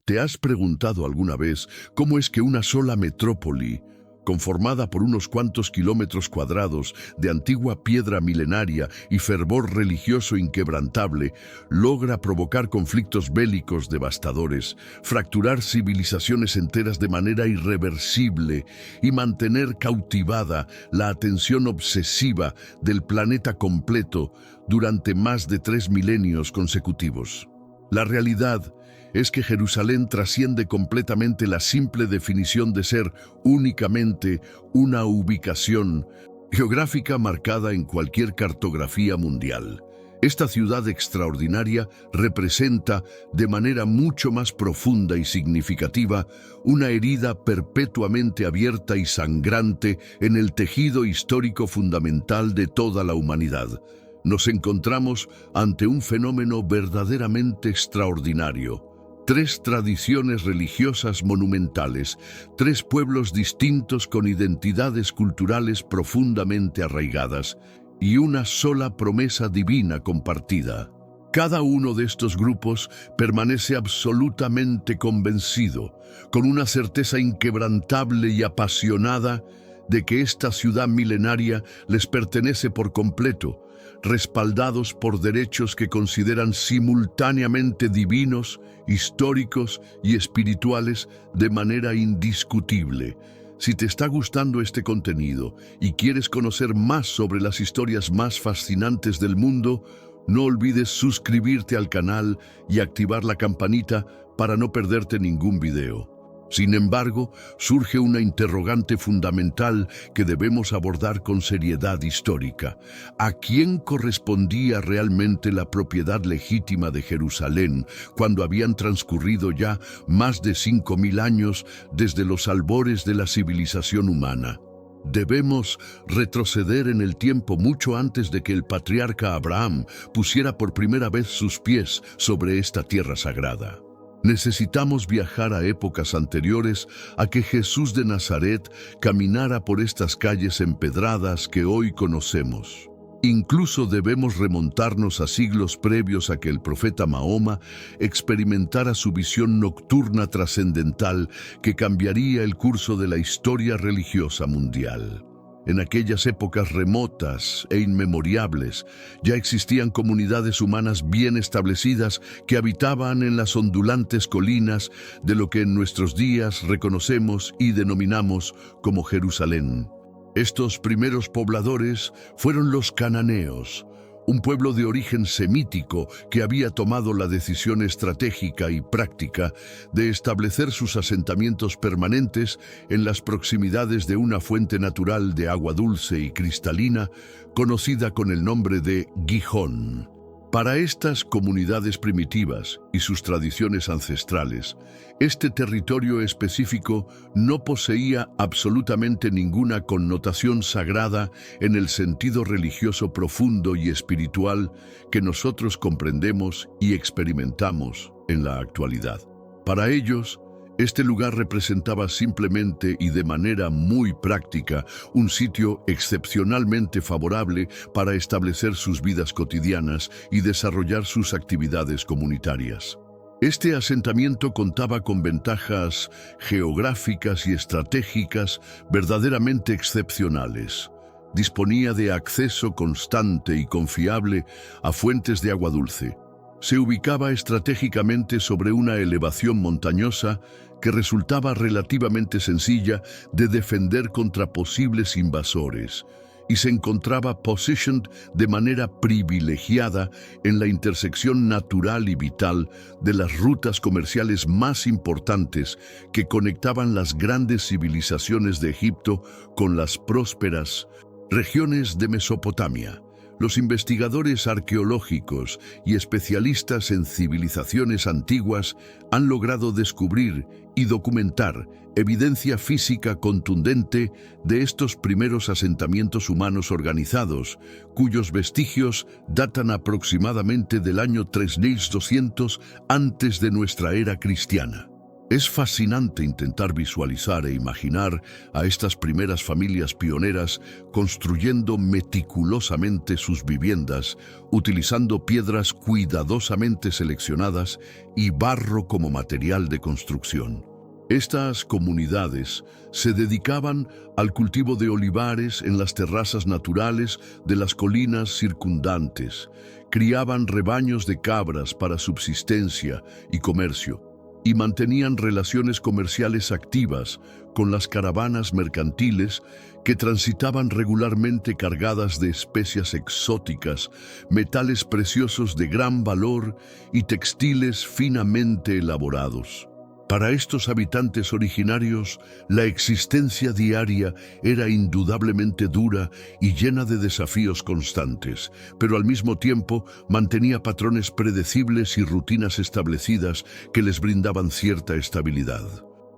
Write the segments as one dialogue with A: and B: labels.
A: ¿Te has preguntado alguna vez cómo es que una sola metrópoli, conformada por unos cuantos kilómetros cuadrados de antigua piedra milenaria y fervor religioso inquebrantable, logra provocar conflictos bélicos devastadores, fracturar civilizaciones enteras de manera irreversible y mantener cautivada la atención obsesiva del planeta completo durante más de 3 milenios consecutivos? La realidad es que Jerusalén trasciende completamente la simple definición de ser únicamente una ubicación geográfica marcada en cualquier cartografía mundial. Esta ciudad extraordinaria representa, de manera mucho más profunda y significativa, una herida perpetuamente abierta y sangrante en el tejido histórico fundamental de toda la humanidad. Nos encontramos ante un fenómeno verdaderamente extraordinario. 3 tradiciones religiosas monumentales, 3 pueblos distintos con identidades culturales profundamente arraigadas y una sola promesa divina compartida. Cada uno de estos grupos permanece absolutamente convencido, con una certeza inquebrantable y apasionada, de que esta ciudad milenaria les pertenece por completo, respaldados por derechos que consideran simultáneamente divinos, históricos y espirituales de manera indiscutible. Si te está gustando este contenido y quieres conocer más sobre las historias más fascinantes del mundo, no olvides suscribirte al canal y activar la campanita para no perderte ningún video. Sin embargo, surge una interrogante fundamental que debemos abordar con seriedad histórica. ¿A quién correspondía realmente la propiedad legítima de Jerusalén cuando habían transcurrido ya más de 5000 años desde los albores de la civilización humana? Debemos retroceder en el tiempo mucho antes de que el patriarca Abraham pusiera por primera vez sus pies sobre esta tierra sagrada. Necesitamos viajar a épocas anteriores a que Jesús de Nazaret caminara por estas calles empedradas que hoy conocemos. Incluso debemos remontarnos a siglos previos a que el profeta Mahoma experimentara su visión nocturna trascendental que cambiaría el curso de la historia religiosa mundial. En aquellas épocas remotas e inmemorables, ya existían comunidades humanas bien establecidas que habitaban en las ondulantes colinas de lo que en nuestros días reconocemos y denominamos como Jerusalén. Estos primeros pobladores fueron los cananeos, un pueblo de origen semítico que había tomado la decisión estratégica y práctica de establecer sus asentamientos permanentes en las proximidades de una fuente natural de agua dulce y cristalina, conocida con el nombre de Gijón. Para estas comunidades primitivas y sus tradiciones ancestrales, este territorio específico no poseía absolutamente ninguna connotación sagrada en el sentido religioso profundo y espiritual que nosotros comprendemos y experimentamos en la actualidad. Para ellos, este lugar representaba simplemente y de manera muy práctica un sitio excepcionalmente favorable para establecer sus vidas cotidianas y desarrollar sus actividades comunitarias. Este asentamiento contaba con ventajas geográficas y estratégicas verdaderamente excepcionales. Disponía de acceso constante y confiable a fuentes de agua dulce. Se ubicaba estratégicamente sobre una elevación montañosa que resultaba relativamente sencilla de defender contra posibles invasores, y se encontraba positioned de manera privilegiada en la intersección natural y vital de las rutas comerciales más importantes que conectaban las grandes civilizaciones de Egipto con las prósperas regiones de Mesopotamia. Los investigadores arqueológicos y especialistas en civilizaciones antiguas han logrado descubrir y documentar evidencia física contundente de estos primeros asentamientos humanos organizados, cuyos vestigios datan aproximadamente del año 3200 antes de nuestra era cristiana. Es fascinante intentar visualizar e imaginar a estas primeras familias pioneras construyendo meticulosamente sus viviendas, utilizando piedras cuidadosamente seleccionadas y barro como material de construcción. Estas comunidades se dedicaban al cultivo de olivares en las terrazas naturales de las colinas circundantes, criaban rebaños de cabras para subsistencia y comercio, y mantenían relaciones comerciales activas con las caravanas mercantiles que transitaban regularmente cargadas de especias exóticas, metales preciosos de gran valor y textiles finamente elaborados. Para estos habitantes originarios, la existencia diaria era indudablemente dura y llena de desafíos constantes, pero al mismo tiempo mantenía patrones predecibles y rutinas establecidas que les brindaban cierta estabilidad.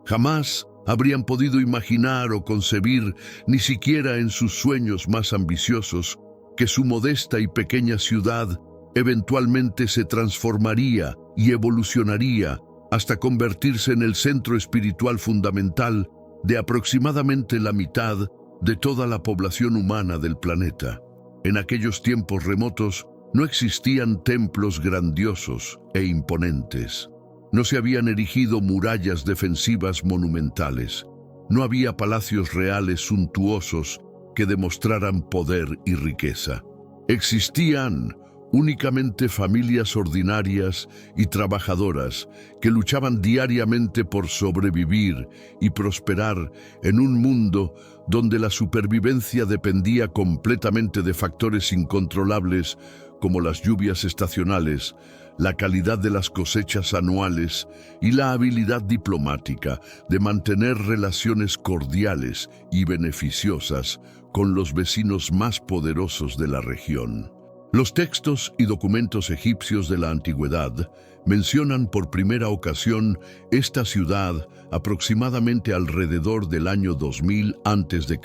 A: Jamás habrían podido imaginar o concebir, ni siquiera en sus sueños más ambiciosos, que su modesta y pequeña ciudad eventualmente se transformaría y evolucionaría hasta convertirse en el centro espiritual fundamental de aproximadamente la mitad de toda la población humana del planeta. En aquellos tiempos remotos no existían templos grandiosos e imponentes. No se habían erigido murallas defensivas monumentales. No había palacios reales suntuosos que demostraran poder y riqueza. Existían únicamente familias ordinarias y trabajadoras que luchaban diariamente por sobrevivir y prosperar en un mundo donde la supervivencia dependía completamente de factores incontrolables como las lluvias estacionales, la calidad de las cosechas anuales y la habilidad diplomática de mantener relaciones cordiales y beneficiosas con los vecinos más poderosos de la región. Los textos y documentos egipcios de la antigüedad mencionan por primera ocasión esta ciudad aproximadamente alrededor del año 2000 a.C.,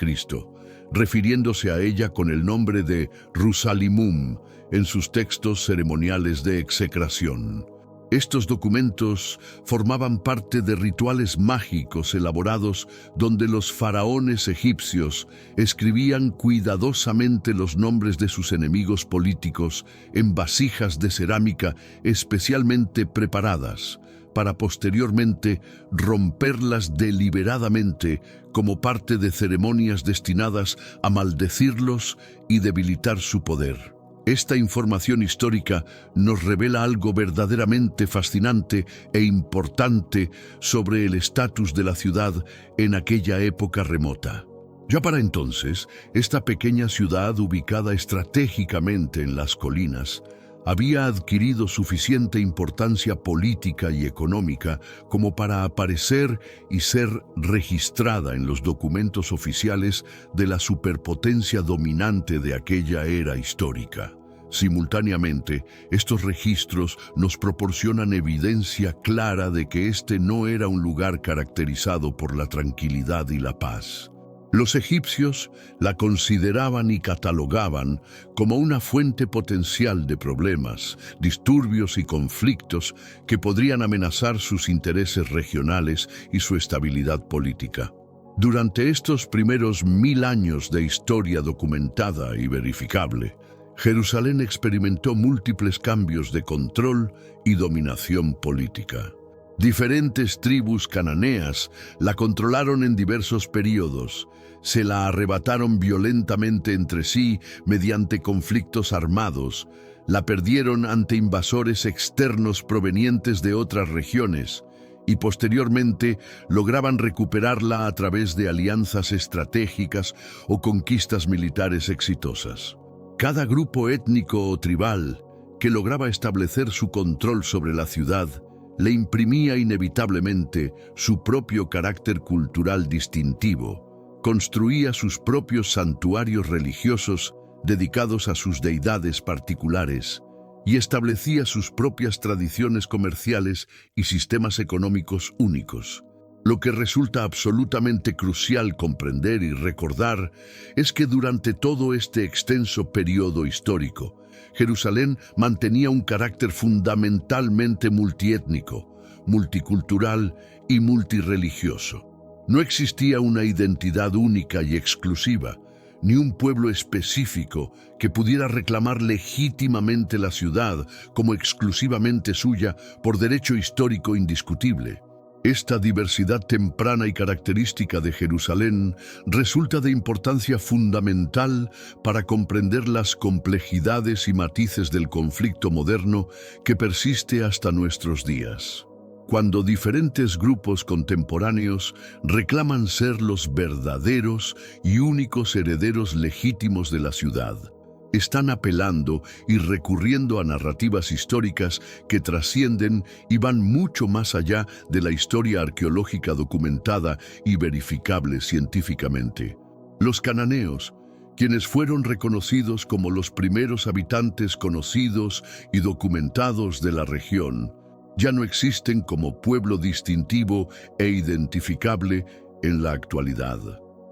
A: refiriéndose a ella con el nombre de Rusalimum en sus textos ceremoniales de execración. Estos documentos formaban parte de rituales mágicos elaborados donde los faraones egipcios escribían cuidadosamente los nombres de sus enemigos políticos en vasijas de cerámica especialmente preparadas, para posteriormente romperlas deliberadamente como parte de ceremonias destinadas a maldecirlos y debilitar su poder. Esta información histórica nos revela algo verdaderamente fascinante e importante sobre el estatus de la ciudad en aquella época remota. Ya para entonces, esta pequeña ciudad ubicada estratégicamente en las colinas había adquirido suficiente importancia política y económica como para aparecer y ser registrada en los documentos oficiales de la superpotencia dominante de aquella era histórica. Simultáneamente, estos registros nos proporcionan evidencia clara de que este no era un lugar caracterizado por la tranquilidad y la paz. Los egipcios la consideraban y catalogaban como una fuente potencial de problemas, disturbios y conflictos que podrían amenazar sus intereses regionales y su estabilidad política. Durante estos primeros 1000 años de historia documentada y verificable, Jerusalén experimentó múltiples cambios de control y dominación política. Diferentes tribus cananeas la controlaron en diversos períodos, se la arrebataron violentamente entre sí mediante conflictos armados, la perdieron ante invasores externos provenientes de otras regiones y posteriormente lograban recuperarla a través de alianzas estratégicas o conquistas militares exitosas. Cada grupo étnico o tribal que lograba establecer su control sobre la ciudad le imprimía inevitablemente su propio carácter cultural distintivo, construía sus propios santuarios religiosos dedicados a sus deidades particulares y establecía sus propias tradiciones comerciales y sistemas económicos únicos. Lo que resulta absolutamente crucial comprender y recordar es que durante todo este extenso periodo histórico, Jerusalén mantenía un carácter fundamentalmente multiétnico, multicultural y multirreligioso. No existía una identidad única y exclusiva, ni un pueblo específico que pudiera reclamar legítimamente la ciudad como exclusivamente suya por derecho histórico indiscutible. Esta diversidad temprana y característica de Jerusalén resulta de importancia fundamental para comprender las complejidades y matices del conflicto moderno que persiste hasta nuestros días. Cuando diferentes grupos contemporáneos reclaman ser los verdaderos y únicos herederos legítimos de la ciudad, están apelando y recurriendo a narrativas históricas que trascienden y van mucho más allá de la historia arqueológica documentada y verificable científicamente. Los cananeos, quienes fueron reconocidos como los primeros habitantes conocidos y documentados de la región, ya no existen como pueblo distintivo e identificable en la actualidad.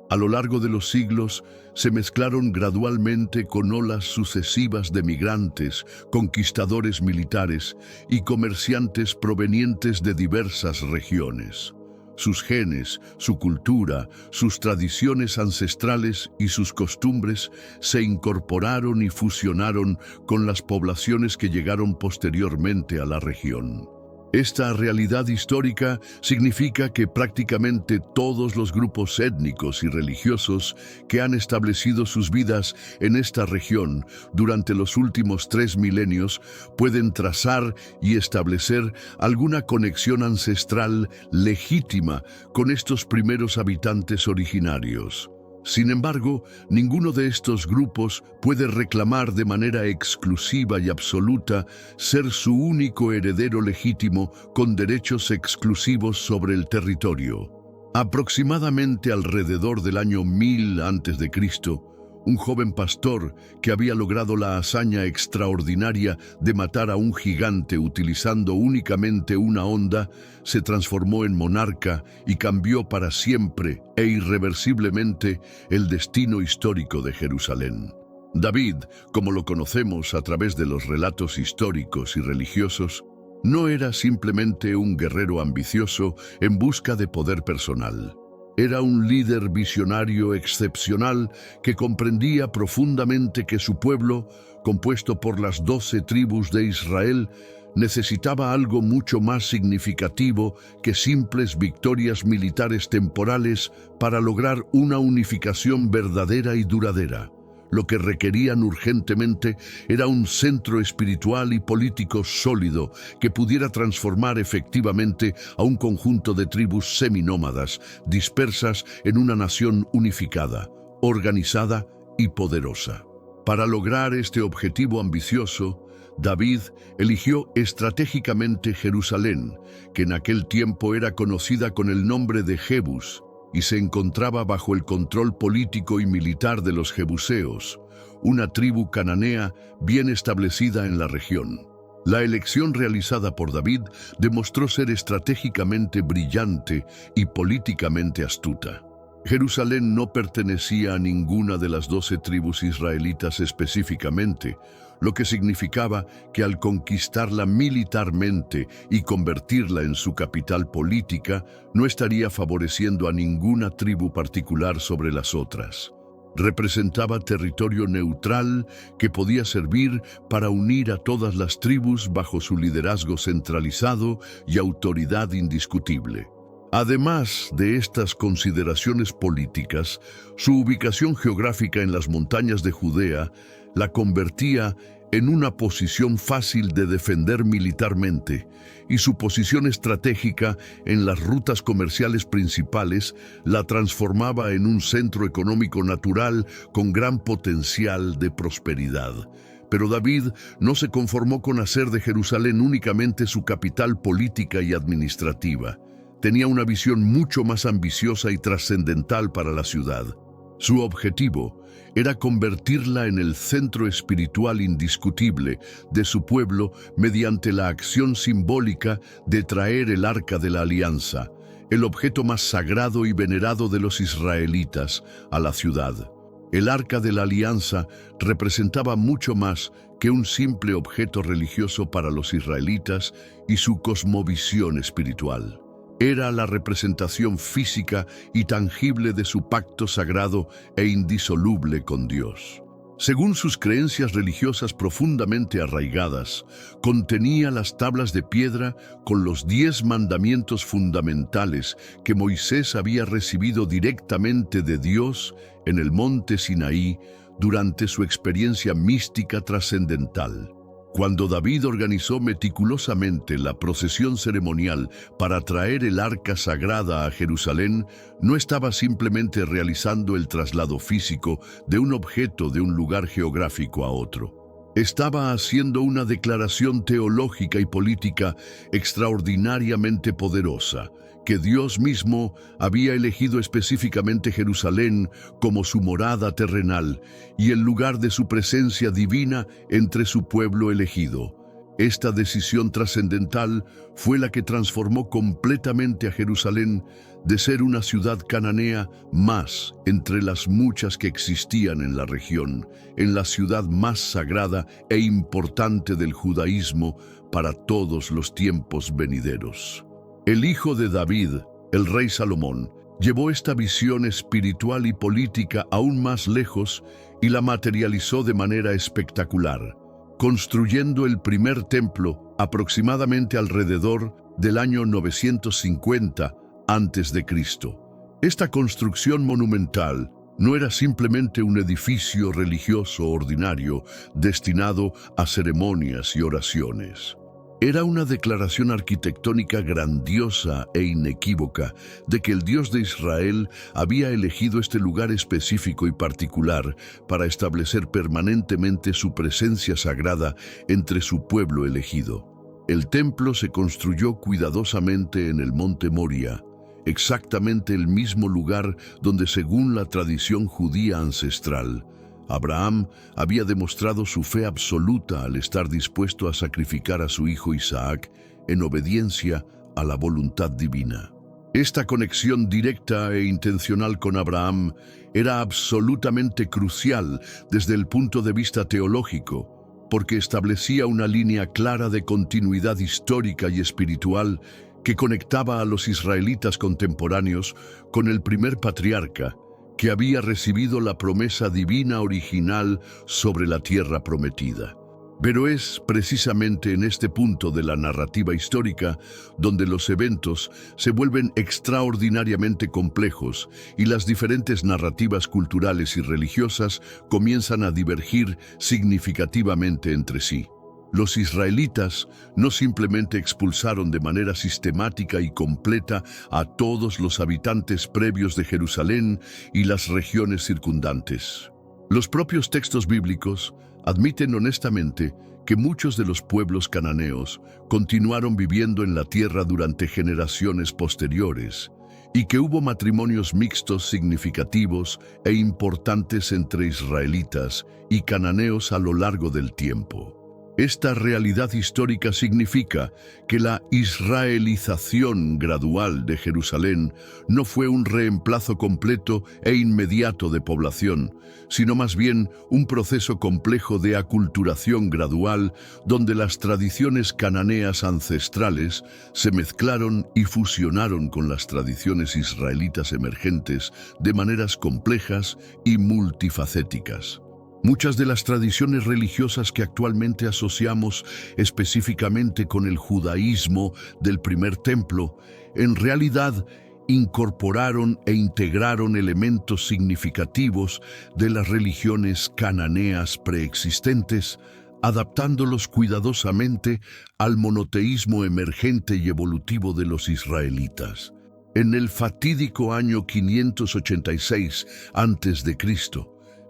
A: A lo largo de los siglos, se mezclaron gradualmente con olas sucesivas de migrantes, conquistadores militares y comerciantes provenientes de diversas regiones. Sus genes, su cultura, sus tradiciones ancestrales y sus costumbres se incorporaron y fusionaron con las poblaciones que llegaron posteriormente a la región. Esta realidad histórica significa que prácticamente todos los grupos étnicos y religiosos que han establecido sus vidas en esta región durante los últimos 3 milenios pueden trazar y establecer alguna conexión ancestral legítima con estos primeros habitantes originarios. Sin embargo, ninguno de estos grupos puede reclamar de manera exclusiva y absoluta ser su único heredero legítimo con derechos exclusivos sobre el territorio. Aproximadamente alrededor del año 1000 a.C., un joven pastor que había logrado la hazaña extraordinaria de matar a un gigante utilizando únicamente una honda, se transformó en monarca y cambió para siempre e irreversiblemente el destino histórico de Jerusalén. David, como lo conocemos a través de los relatos históricos y religiosos, no era simplemente un guerrero ambicioso en busca de poder personal. Era un líder visionario excepcional que comprendía profundamente que su pueblo, compuesto por las 12 tribus de Israel, necesitaba algo mucho más significativo que simples victorias militares temporales para lograr una unificación verdadera y duradera. Lo que requerían urgentemente era un centro espiritual y político sólido que pudiera transformar efectivamente a un conjunto de tribus seminómadas dispersas en una nación unificada, organizada y poderosa. Para lograr este objetivo ambicioso, David eligió estratégicamente Jerusalén, que en aquel tiempo era conocida con el nombre de Jebus, y se encontraba bajo el control político y militar de los jebuseos, una tribu cananea bien establecida en la región. La elección realizada por David demostró ser estratégicamente brillante y políticamente astuta. Jerusalén no pertenecía a ninguna de las 12 tribus israelitas específicamente, lo que significaba que al conquistarla militarmente y convertirla en su capital política, no estaría favoreciendo a ninguna tribu particular sobre las otras. Representaba territorio neutral que podía servir para unir a todas las tribus bajo su liderazgo centralizado y autoridad indiscutible. Además de estas consideraciones políticas, su ubicación geográfica en las montañas de Judea la convertía en una posición fácil de defender militarmente, y su posición estratégica en las rutas comerciales principales la transformaba en un centro económico natural con gran potencial de prosperidad. Pero David no se conformó con hacer de Jerusalén únicamente su capital política y administrativa. Tenía una visión mucho más ambiciosa y trascendental para la ciudad. Su objetivo era convertirla en el centro espiritual indiscutible de su pueblo mediante la acción simbólica de traer el Arca de la Alianza, el objeto más sagrado y venerado de los israelitas, a la ciudad. El Arca de la Alianza representaba mucho más que un simple objeto religioso para los israelitas y su cosmovisión espiritual. Era la representación física y tangible de su pacto sagrado e indisoluble con Dios. Según sus creencias religiosas profundamente arraigadas, contenía las tablas de piedra con los 10 mandamientos fundamentales que Moisés había recibido directamente de Dios en el monte Sinaí durante su experiencia mística trascendental. Cuando David organizó meticulosamente la procesión ceremonial para traer el arca sagrada a Jerusalén, no estaba simplemente realizando el traslado físico de un objeto de un lugar geográfico a otro. Estaba haciendo una declaración teológica y política extraordinariamente poderosa, que Dios mismo había elegido específicamente Jerusalén como su morada terrenal y el lugar de su presencia divina entre su pueblo elegido. Esta decisión trascendental fue la que transformó completamente a Jerusalén de ser una ciudad cananea más entre las muchas que existían en la región, en la ciudad más sagrada e importante del judaísmo para todos los tiempos venideros. El hijo de David, el rey Salomón, llevó esta visión espiritual y política aún más lejos y la materializó de manera espectacular, construyendo el primer templo aproximadamente alrededor del año 950 a.C. Esta construcción monumental no era simplemente un edificio religioso ordinario destinado a ceremonias y oraciones. Era una declaración arquitectónica grandiosa e inequívoca de que el Dios de Israel había elegido este lugar específico y particular para establecer permanentemente su presencia sagrada entre su pueblo elegido. El templo se construyó cuidadosamente en el monte Moria, exactamente el mismo lugar donde, según la tradición judía ancestral, Abraham había demostrado su fe absoluta al estar dispuesto a sacrificar a su hijo Isaac en obediencia a la voluntad divina. Esta conexión directa e intencional con Abraham era absolutamente crucial desde el punto de vista teológico, porque establecía una línea clara de continuidad histórica y espiritual que conectaba a los israelitas contemporáneos con el primer patriarca, que había recibido la promesa divina original sobre la tierra prometida. Pero es precisamente en este punto de la narrativa histórica donde los eventos se vuelven extraordinariamente complejos y las diferentes narrativas culturales y religiosas comienzan a divergir significativamente entre sí. Los israelitas no simplemente expulsaron de manera sistemática y completa a todos los habitantes previos de Jerusalén y las regiones circundantes. Los propios textos bíblicos admiten honestamente que muchos de los pueblos cananeos continuaron viviendo en la tierra durante generaciones posteriores y que hubo matrimonios mixtos significativos e importantes entre israelitas y cananeos a lo largo del tiempo. Esta realidad histórica significa que la israelización gradual de Jerusalén no fue un reemplazo completo e inmediato de población, sino más bien un proceso complejo de aculturación gradual donde las tradiciones cananeas ancestrales se mezclaron y fusionaron con las tradiciones israelitas emergentes de maneras complejas y multifacéticas. Muchas de las tradiciones religiosas que actualmente asociamos específicamente con el judaísmo del primer templo, en realidad incorporaron e integraron elementos significativos de las religiones cananeas preexistentes, adaptándolos cuidadosamente al monoteísmo emergente y evolutivo de los israelitas. En el fatídico año 586 a.C.,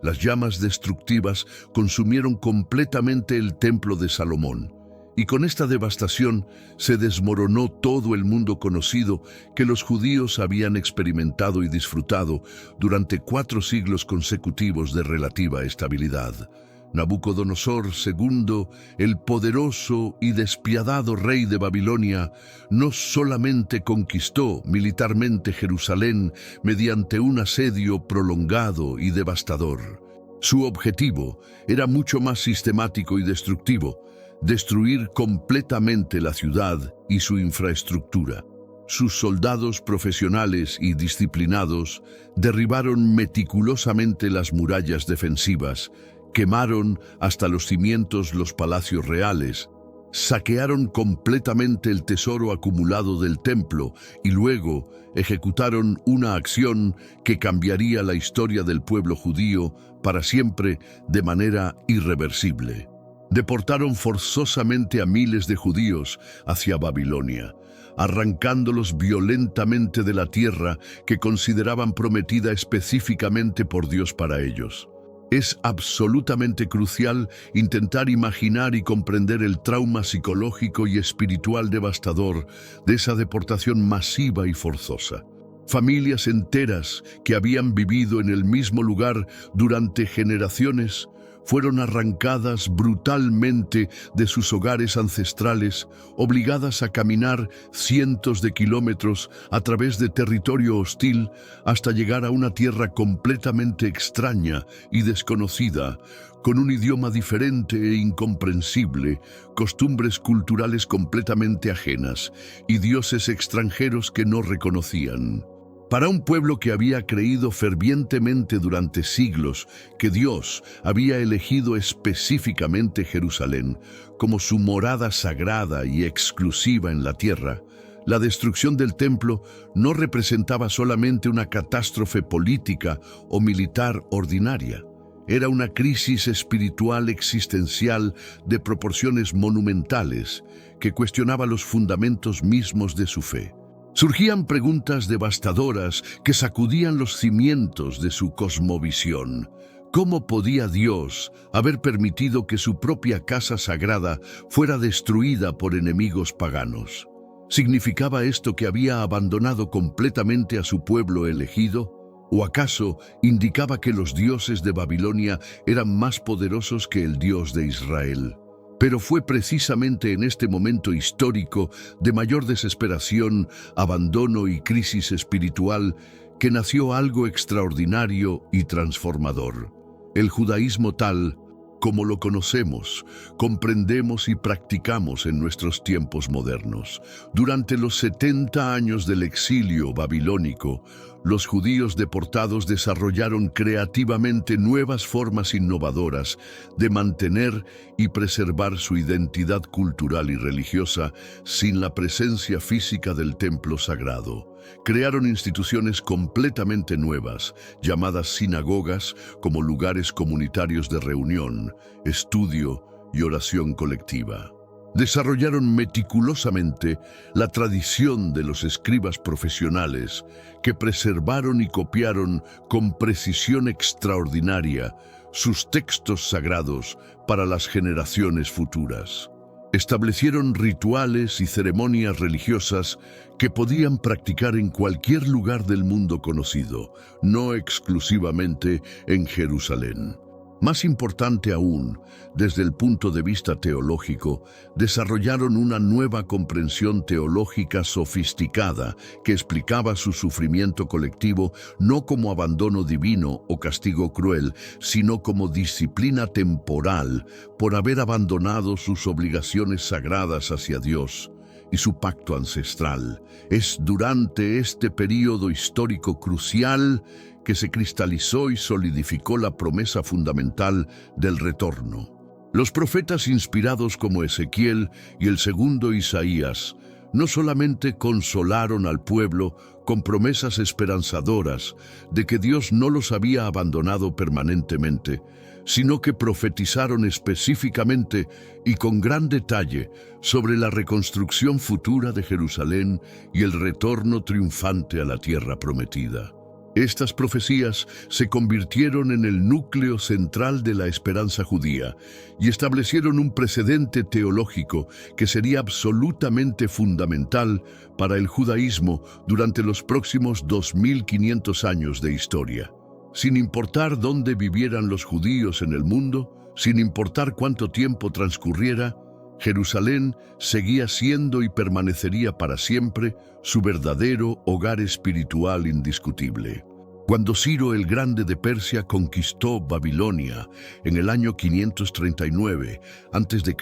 A: las llamas destructivas consumieron completamente el templo de Salomón, y con esta devastación se desmoronó todo el mundo conocido que los judíos habían experimentado y disfrutado durante 4 siglos consecutivos de relativa estabilidad. Nabucodonosor II, el poderoso y despiadado rey de Babilonia, no solamente conquistó militarmente Jerusalén mediante un asedio prolongado y devastador. Su objetivo era mucho más sistemático y destructivo: destruir completamente la ciudad y su infraestructura. Sus soldados profesionales y disciplinados derribaron meticulosamente las murallas defensivas, quemaron hasta los cimientos los palacios reales, saquearon completamente el tesoro acumulado del templo y luego ejecutaron una acción que cambiaría la historia del pueblo judío para siempre de manera irreversible. Deportaron forzosamente a miles de judíos hacia Babilonia, arrancándolos violentamente de la tierra que consideraban prometida específicamente por Dios para ellos. Es absolutamente crucial intentar imaginar y comprender el trauma psicológico y espiritual devastador de esa deportación masiva y forzosa. Familias enteras que habían vivido en el mismo lugar durante generaciones fueron arrancadas brutalmente de sus hogares ancestrales, obligadas a caminar cientos de kilómetros a través de territorio hostil hasta llegar a una tierra completamente extraña y desconocida, con un idioma diferente e incomprensible, costumbres culturales completamente ajenas y dioses extranjeros que no reconocían. Para un pueblo que había creído fervientemente durante siglos que Dios había elegido específicamente Jerusalén como su morada sagrada y exclusiva en la tierra, la destrucción del templo no representaba solamente una catástrofe política o militar ordinaria. Era una crisis espiritual existencial de proporciones monumentales que cuestionaba los fundamentos mismos de su fe. Surgían preguntas devastadoras que sacudían los cimientos de su cosmovisión. ¿Cómo podía Dios haber permitido que su propia casa sagrada fuera destruida por enemigos paganos? ¿Significaba esto que había abandonado completamente a su pueblo elegido? ¿O acaso indicaba que los dioses de Babilonia eran más poderosos que el Dios de Israel? Pero fue precisamente en este momento histórico de mayor desesperación, abandono y crisis espiritual que nació algo extraordinario y transformador. El judaísmo tal como lo conocemos, comprendemos y practicamos en nuestros tiempos modernos. Durante los 70 años del exilio babilónico, los judíos deportados desarrollaron creativamente nuevas formas innovadoras de mantener y preservar su identidad cultural y religiosa sin la presencia física del templo sagrado. Crearon instituciones completamente nuevas, llamadas sinagogas, como lugares comunitarios de reunión, estudio y oración colectiva. Desarrollaron meticulosamente la tradición de los escribas profesionales que preservaron y copiaron con precisión extraordinaria sus textos sagrados para las generaciones futuras. Establecieron rituales y ceremonias religiosas que podían practicar en cualquier lugar del mundo conocido, no exclusivamente en Jerusalén. Más importante aún, desde el punto de vista teológico, desarrollaron una nueva comprensión teológica sofisticada que explicaba su sufrimiento colectivo no como abandono divino o castigo cruel, sino como disciplina temporal por haber abandonado sus obligaciones sagradas hacia Dios y su pacto ancestral. Es durante este período histórico crucial que se cristalizó y solidificó la promesa fundamental del retorno. Los profetas inspirados como Ezequiel y el segundo Isaías no solamente consolaron al pueblo con promesas esperanzadoras de que Dios no los había abandonado permanentemente, sino que profetizaron específicamente y con gran detalle sobre la reconstrucción futura de Jerusalén y el retorno triunfante a la tierra prometida. Estas profecías se convirtieron en el núcleo central de la esperanza judía y establecieron un precedente teológico que sería absolutamente fundamental para el judaísmo durante los próximos 2500 años de historia. Sin importar dónde vivieran los judíos en el mundo, Sin importar cuánto tiempo transcurriera, Jerusalén seguía siendo y permanecería para siempre su verdadero hogar espiritual indiscutible. Cuando Ciro el Grande de Persia conquistó Babilonia en el año 539 a.C.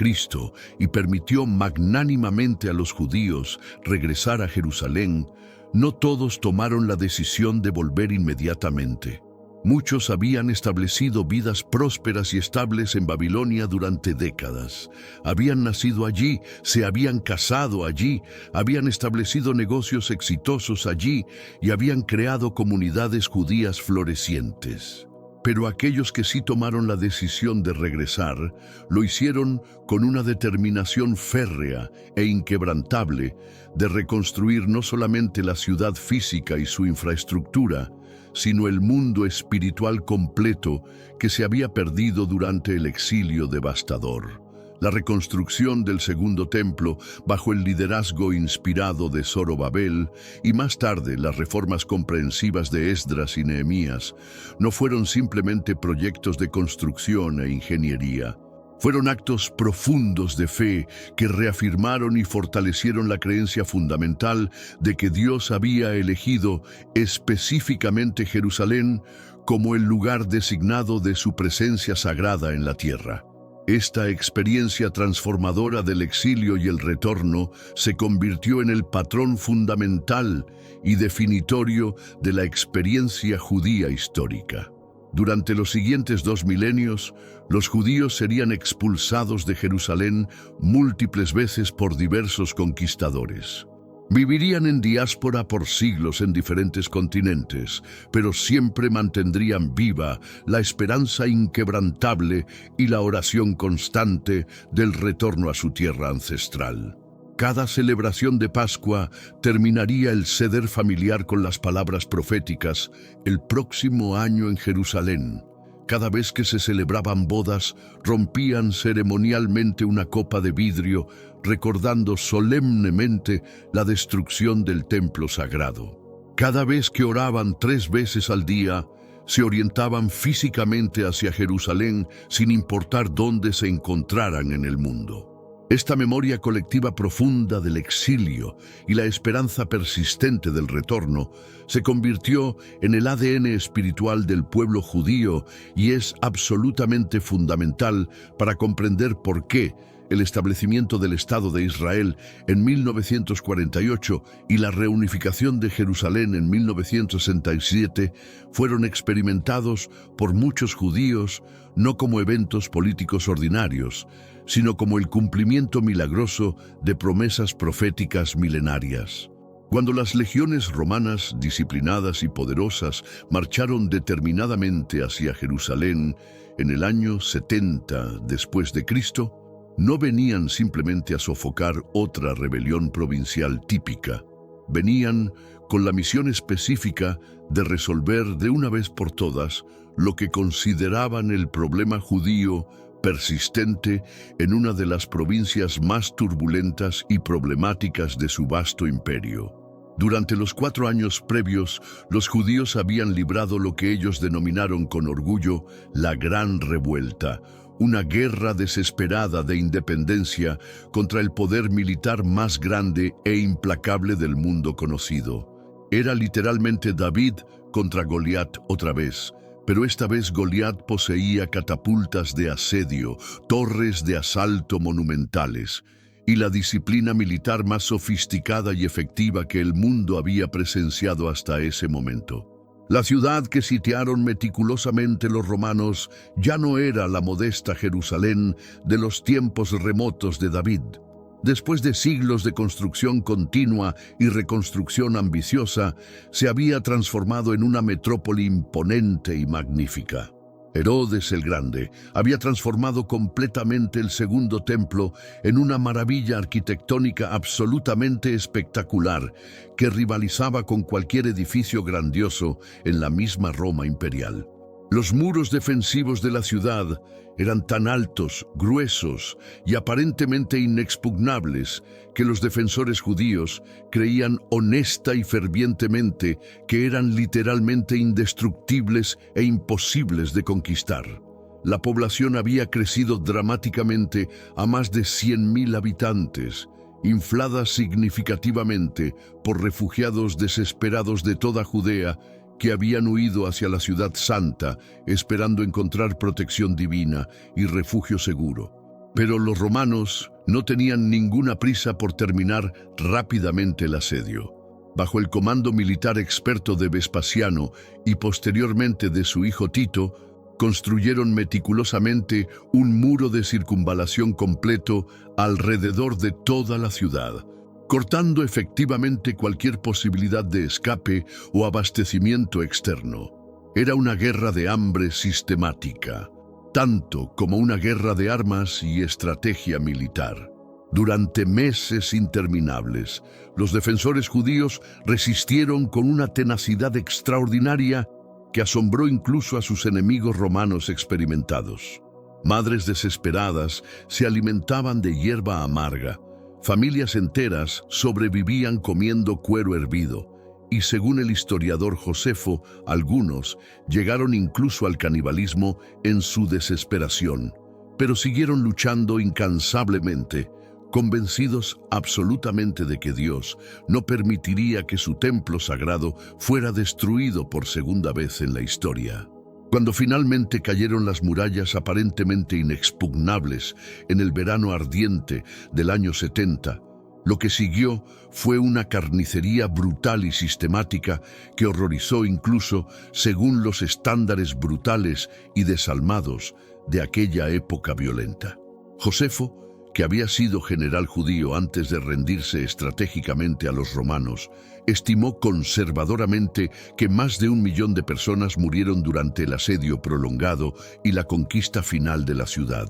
A: y permitió magnánimamente a los judíos regresar a Jerusalén, no todos tomaron la decisión de volver inmediatamente. Muchos habían establecido vidas prósperas y estables en Babilonia durante décadas. Habían nacido allí, se habían casado allí, habían establecido negocios exitosos allí y habían creado comunidades judías florecientes. Pero aquellos que sí tomaron la decisión de regresar, lo hicieron con una determinación férrea e inquebrantable de reconstruir no solamente la ciudad física y su infraestructura, sino el mundo espiritual completo que se había perdido durante el exilio devastador. La reconstrucción del segundo templo bajo el liderazgo inspirado de Zorobabel y más tarde las reformas comprensivas de Esdras y Nehemías no fueron simplemente proyectos de construcción e ingeniería. Fueron actos profundos de fe que reafirmaron y fortalecieron la creencia fundamental de que Dios había elegido específicamente Jerusalén como el lugar designado de su presencia sagrada en la tierra. Esta experiencia transformadora del exilio y el retorno se convirtió en el patrón fundamental y definitorio de la experiencia judía histórica. Durante los siguientes 2 milenios, los judíos serían expulsados de Jerusalén múltiples veces por diversos conquistadores. Vivirían en diáspora por siglos en diferentes continentes, pero siempre mantendrían viva la esperanza inquebrantable y la oración constante del retorno a su tierra ancestral. Cada celebración de Pascua terminaría el seder familiar con las palabras proféticas: el próximo año en Jerusalén. Cada vez que se celebraban bodas, rompían ceremonialmente una copa de vidrio, recordando solemnemente la destrucción del templo sagrado. Cada vez que oraban 3 veces al día, se orientaban físicamente hacia Jerusalén sin importar dónde se encontraran en el mundo. Esta memoria colectiva profunda del exilio y la esperanza persistente del retorno se convirtió en el ADN espiritual del pueblo judío y es absolutamente fundamental para comprender por qué el establecimiento del Estado de Israel en 1948 y la reunificación de Jerusalén en 1967 fueron experimentados por muchos judíos no como eventos políticos ordinarios, sino como el cumplimiento milagroso de promesas proféticas milenarias. Cuando las legiones romanas, disciplinadas y poderosas, marcharon determinadamente hacia Jerusalén en el año 70 después de Cristo, no venían simplemente a sofocar otra rebelión provincial típica. Venían con la misión específica de resolver de una vez por todas lo que consideraban el problema judío persistente en una de las provincias más turbulentas y problemáticas de su vasto imperio. Durante los 4 años previos, los judíos habían librado lo que ellos denominaron con orgullo la Gran Revuelta, una guerra desesperada de independencia contra el poder militar más grande e implacable del mundo conocido. Era literalmente David contra Goliat otra vez, pero esta vez Goliat poseía catapultas de asedio, torres de asalto monumentales y la disciplina militar más sofisticada y efectiva que el mundo había presenciado hasta ese momento. La ciudad que sitiaron meticulosamente los romanos ya no era la modesta Jerusalén de los tiempos remotos de David. Después de siglos de construcción continua y reconstrucción ambiciosa, se había transformado en una metrópoli imponente y magnífica. Herodes el Grande había transformado completamente el segundo templo en una maravilla arquitectónica absolutamente espectacular que rivalizaba con cualquier edificio grandioso en la misma Roma imperial. Los muros defensivos de la ciudad eran tan altos, gruesos y aparentemente inexpugnables que los defensores judíos creían honesta y fervientemente que eran literalmente indestructibles e imposibles de conquistar. La población había crecido dramáticamente a más de 100.000 habitantes, inflada significativamente por refugiados desesperados de toda Judea que habían huido hacia la ciudad santa, esperando encontrar protección divina y refugio seguro. Pero los romanos no tenían ninguna prisa por terminar rápidamente el asedio. Bajo el comando militar experto de Vespasiano y posteriormente de su hijo Tito, construyeron meticulosamente un muro de circunvalación completo alrededor de toda la ciudad, cortando efectivamente cualquier posibilidad de escape o abastecimiento externo. Era una guerra de hambre sistemática, tanto como una guerra de armas y estrategia militar. Durante meses interminables, los defensores judíos resistieron con una tenacidad extraordinaria que asombró incluso a sus enemigos romanos experimentados. Madres desesperadas se alimentaban de hierba amarga, familias enteras sobrevivían comiendo cuero hervido, y según el historiador Josefo, algunos llegaron incluso al canibalismo en su desesperación, pero siguieron luchando incansablemente, convencidos absolutamente de que Dios no permitiría que su templo sagrado fuera destruido por segunda vez en la historia. Cuando finalmente cayeron las murallas aparentemente inexpugnables en el verano ardiente del año 70, lo que siguió fue una carnicería brutal y sistemática que horrorizó incluso según los estándares brutales y desalmados de aquella época violenta. Josefo, que había sido general judío antes de rendirse estratégicamente a los romanos, estimó conservadoramente que más de 1 millón de personas murieron durante el asedio prolongado y la conquista final de la ciudad.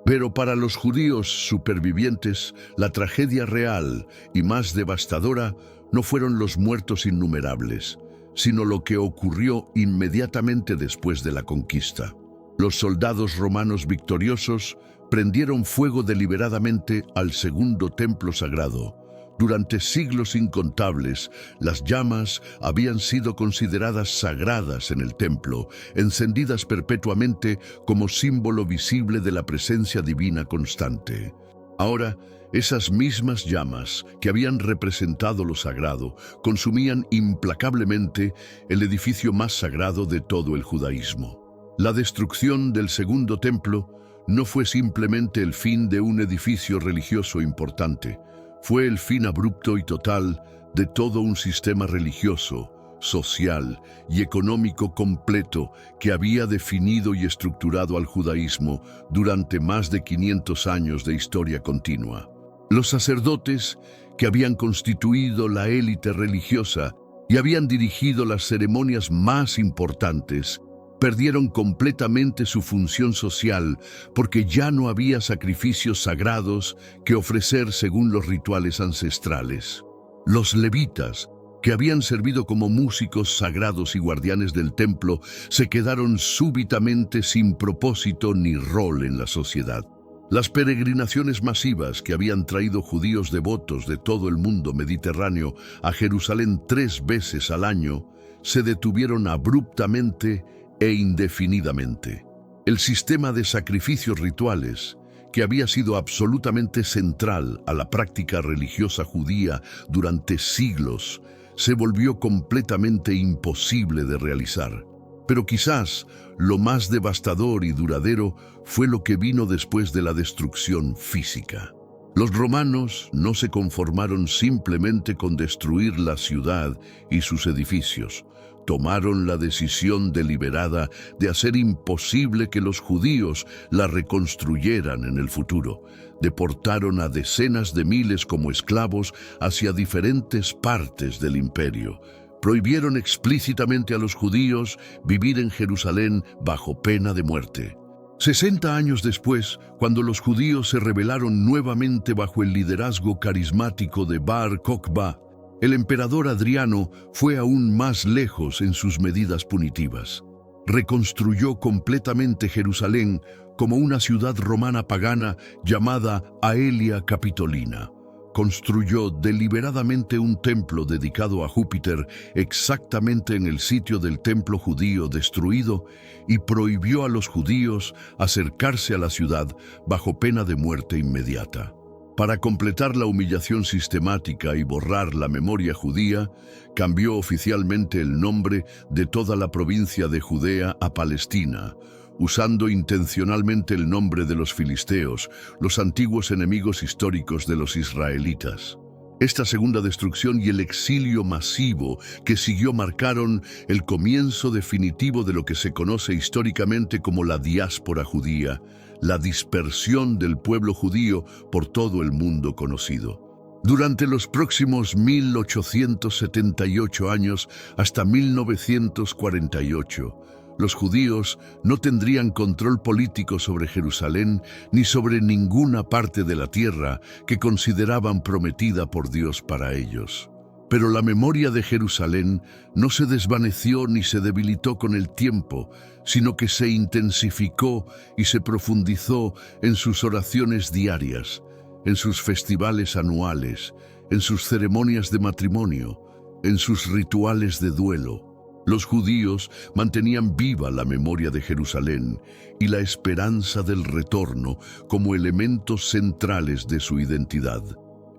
A: Pero para los judíos supervivientes, la tragedia real y más devastadora no fueron los muertos innumerables, sino lo que ocurrió inmediatamente después de la conquista. Los soldados romanos victoriosos prendieron fuego deliberadamente al segundo templo sagrado. Durante siglos incontables, las llamas habían sido consideradas sagradas en el templo, encendidas perpetuamente como símbolo visible de la presencia divina constante. Ahora, esas mismas llamas que habían representado lo sagrado consumían implacablemente el edificio más sagrado de todo el judaísmo. La destrucción del segundo templo no fue simplemente el fin de un edificio religioso importante, fue el fin abrupto y total de todo un sistema religioso, social y económico completo que había definido y estructurado al judaísmo durante más de 500 años de historia continua. Los sacerdotes, que habían constituido la élite religiosa y habían dirigido las ceremonias más importantes, perdieron completamente su función social porque ya no había sacrificios sagrados que ofrecer según los rituales ancestrales. Los levitas, que habían servido como músicos sagrados y guardianes del templo, se quedaron súbitamente sin propósito ni rol en la sociedad. Las peregrinaciones masivas que habían traído judíos devotos de todo el mundo mediterráneo a Jerusalén 3 veces al año se detuvieron abruptamente e indefinidamente. El sistema de sacrificios rituales, que había sido absolutamente central a la práctica religiosa judía durante siglos, se volvió completamente imposible de realizar. Pero quizás lo más devastador y duradero fue lo que vino después de la destrucción física. Los romanos no se conformaron simplemente con destruir la ciudad y sus edificios. Tomaron la decisión deliberada de hacer imposible que los judíos la reconstruyeran en el futuro. Deportaron a decenas de miles como esclavos hacia diferentes partes del imperio. Prohibieron explícitamente a los judíos vivir en Jerusalén bajo pena de muerte. 60 años después, cuando los judíos se rebelaron nuevamente bajo el liderazgo carismático de Bar Kokhba, el emperador Adriano fue aún más lejos en sus medidas punitivas. Reconstruyó completamente Jerusalén como una ciudad romana pagana llamada Aelia Capitolina. Construyó deliberadamente un templo dedicado a Júpiter exactamente en el sitio del templo judío destruido y prohibió a los judíos acercarse a la ciudad bajo pena de muerte inmediata. Para completar la humillación sistemática y borrar la memoria judía, cambió oficialmente el nombre de toda la provincia de Judea a Palestina, usando intencionalmente el nombre de los filisteos, los antiguos enemigos históricos de los israelitas. Esta segunda destrucción y el exilio masivo que siguió marcaron el comienzo definitivo de lo que se conoce históricamente como la diáspora judía, la dispersión del pueblo judío por todo el mundo conocido. Durante los próximos 1878 años hasta 1948, los judíos no tendrían control político sobre Jerusalén ni sobre ninguna parte de la tierra que consideraban prometida por Dios para ellos. Pero la memoria de Jerusalén no se desvaneció ni se debilitó con el tiempo, sino que se intensificó y se profundizó en sus oraciones diarias, en sus festivales anuales, en sus ceremonias de matrimonio, en sus rituales de duelo. Los judíos mantenían viva la memoria de Jerusalén y la esperanza del retorno como elementos centrales de su identidad.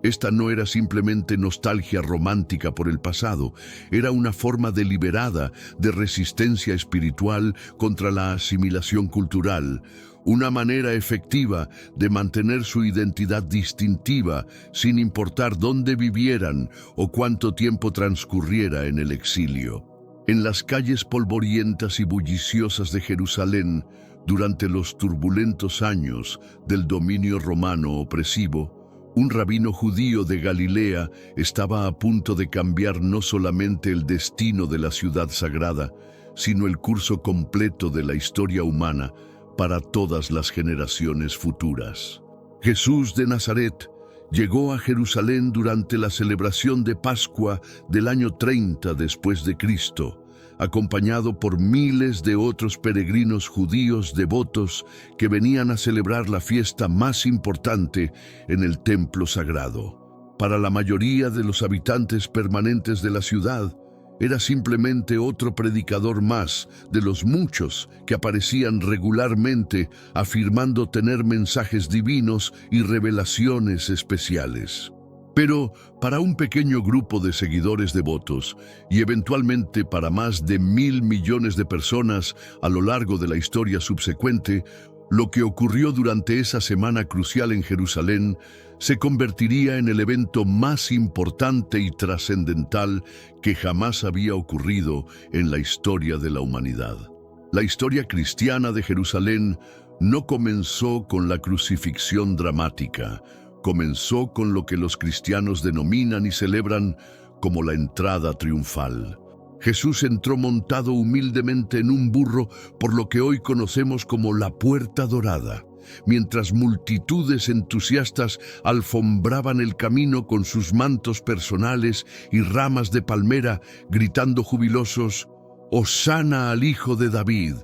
A: Esta no era simplemente nostalgia romántica por el pasado, era una forma deliberada de resistencia espiritual contra la asimilación cultural, una manera efectiva de mantener su identidad distintiva sin importar dónde vivieran o cuánto tiempo transcurriera en el exilio. En las calles polvorientas y bulliciosas de Jerusalén, durante los turbulentos años del dominio romano opresivo, un rabino judío de Galilea estaba a punto de cambiar no solamente el destino de la ciudad sagrada, sino el curso completo de la historia humana para todas las generaciones futuras. Jesús de Nazaret llegó a Jerusalén durante la celebración de Pascua del año 30 después de Cristo, acompañado por miles de otros peregrinos judíos devotos que venían a celebrar la fiesta más importante en el templo sagrado. Para la mayoría de los habitantes permanentes de la ciudad, era simplemente otro predicador más de los muchos que aparecían regularmente afirmando tener mensajes divinos y revelaciones especiales. Pero para un pequeño grupo de seguidores devotos, y eventualmente para más de 1.000 millones de personas a lo largo de la historia subsecuente, lo que ocurrió durante esa semana crucial en Jerusalén se convertiría en el evento más importante y trascendental que jamás había ocurrido en la historia de la humanidad. La historia cristiana de Jerusalén no comenzó con la crucifixión dramática, comenzó con lo que los cristianos denominan y celebran como la entrada triunfal. Jesús entró montado humildemente en un burro por lo que hoy conocemos como la Puerta Dorada, mientras multitudes entusiastas alfombraban el camino con sus mantos personales y ramas de palmera, gritando jubilosos, «Hosana al Hijo de David».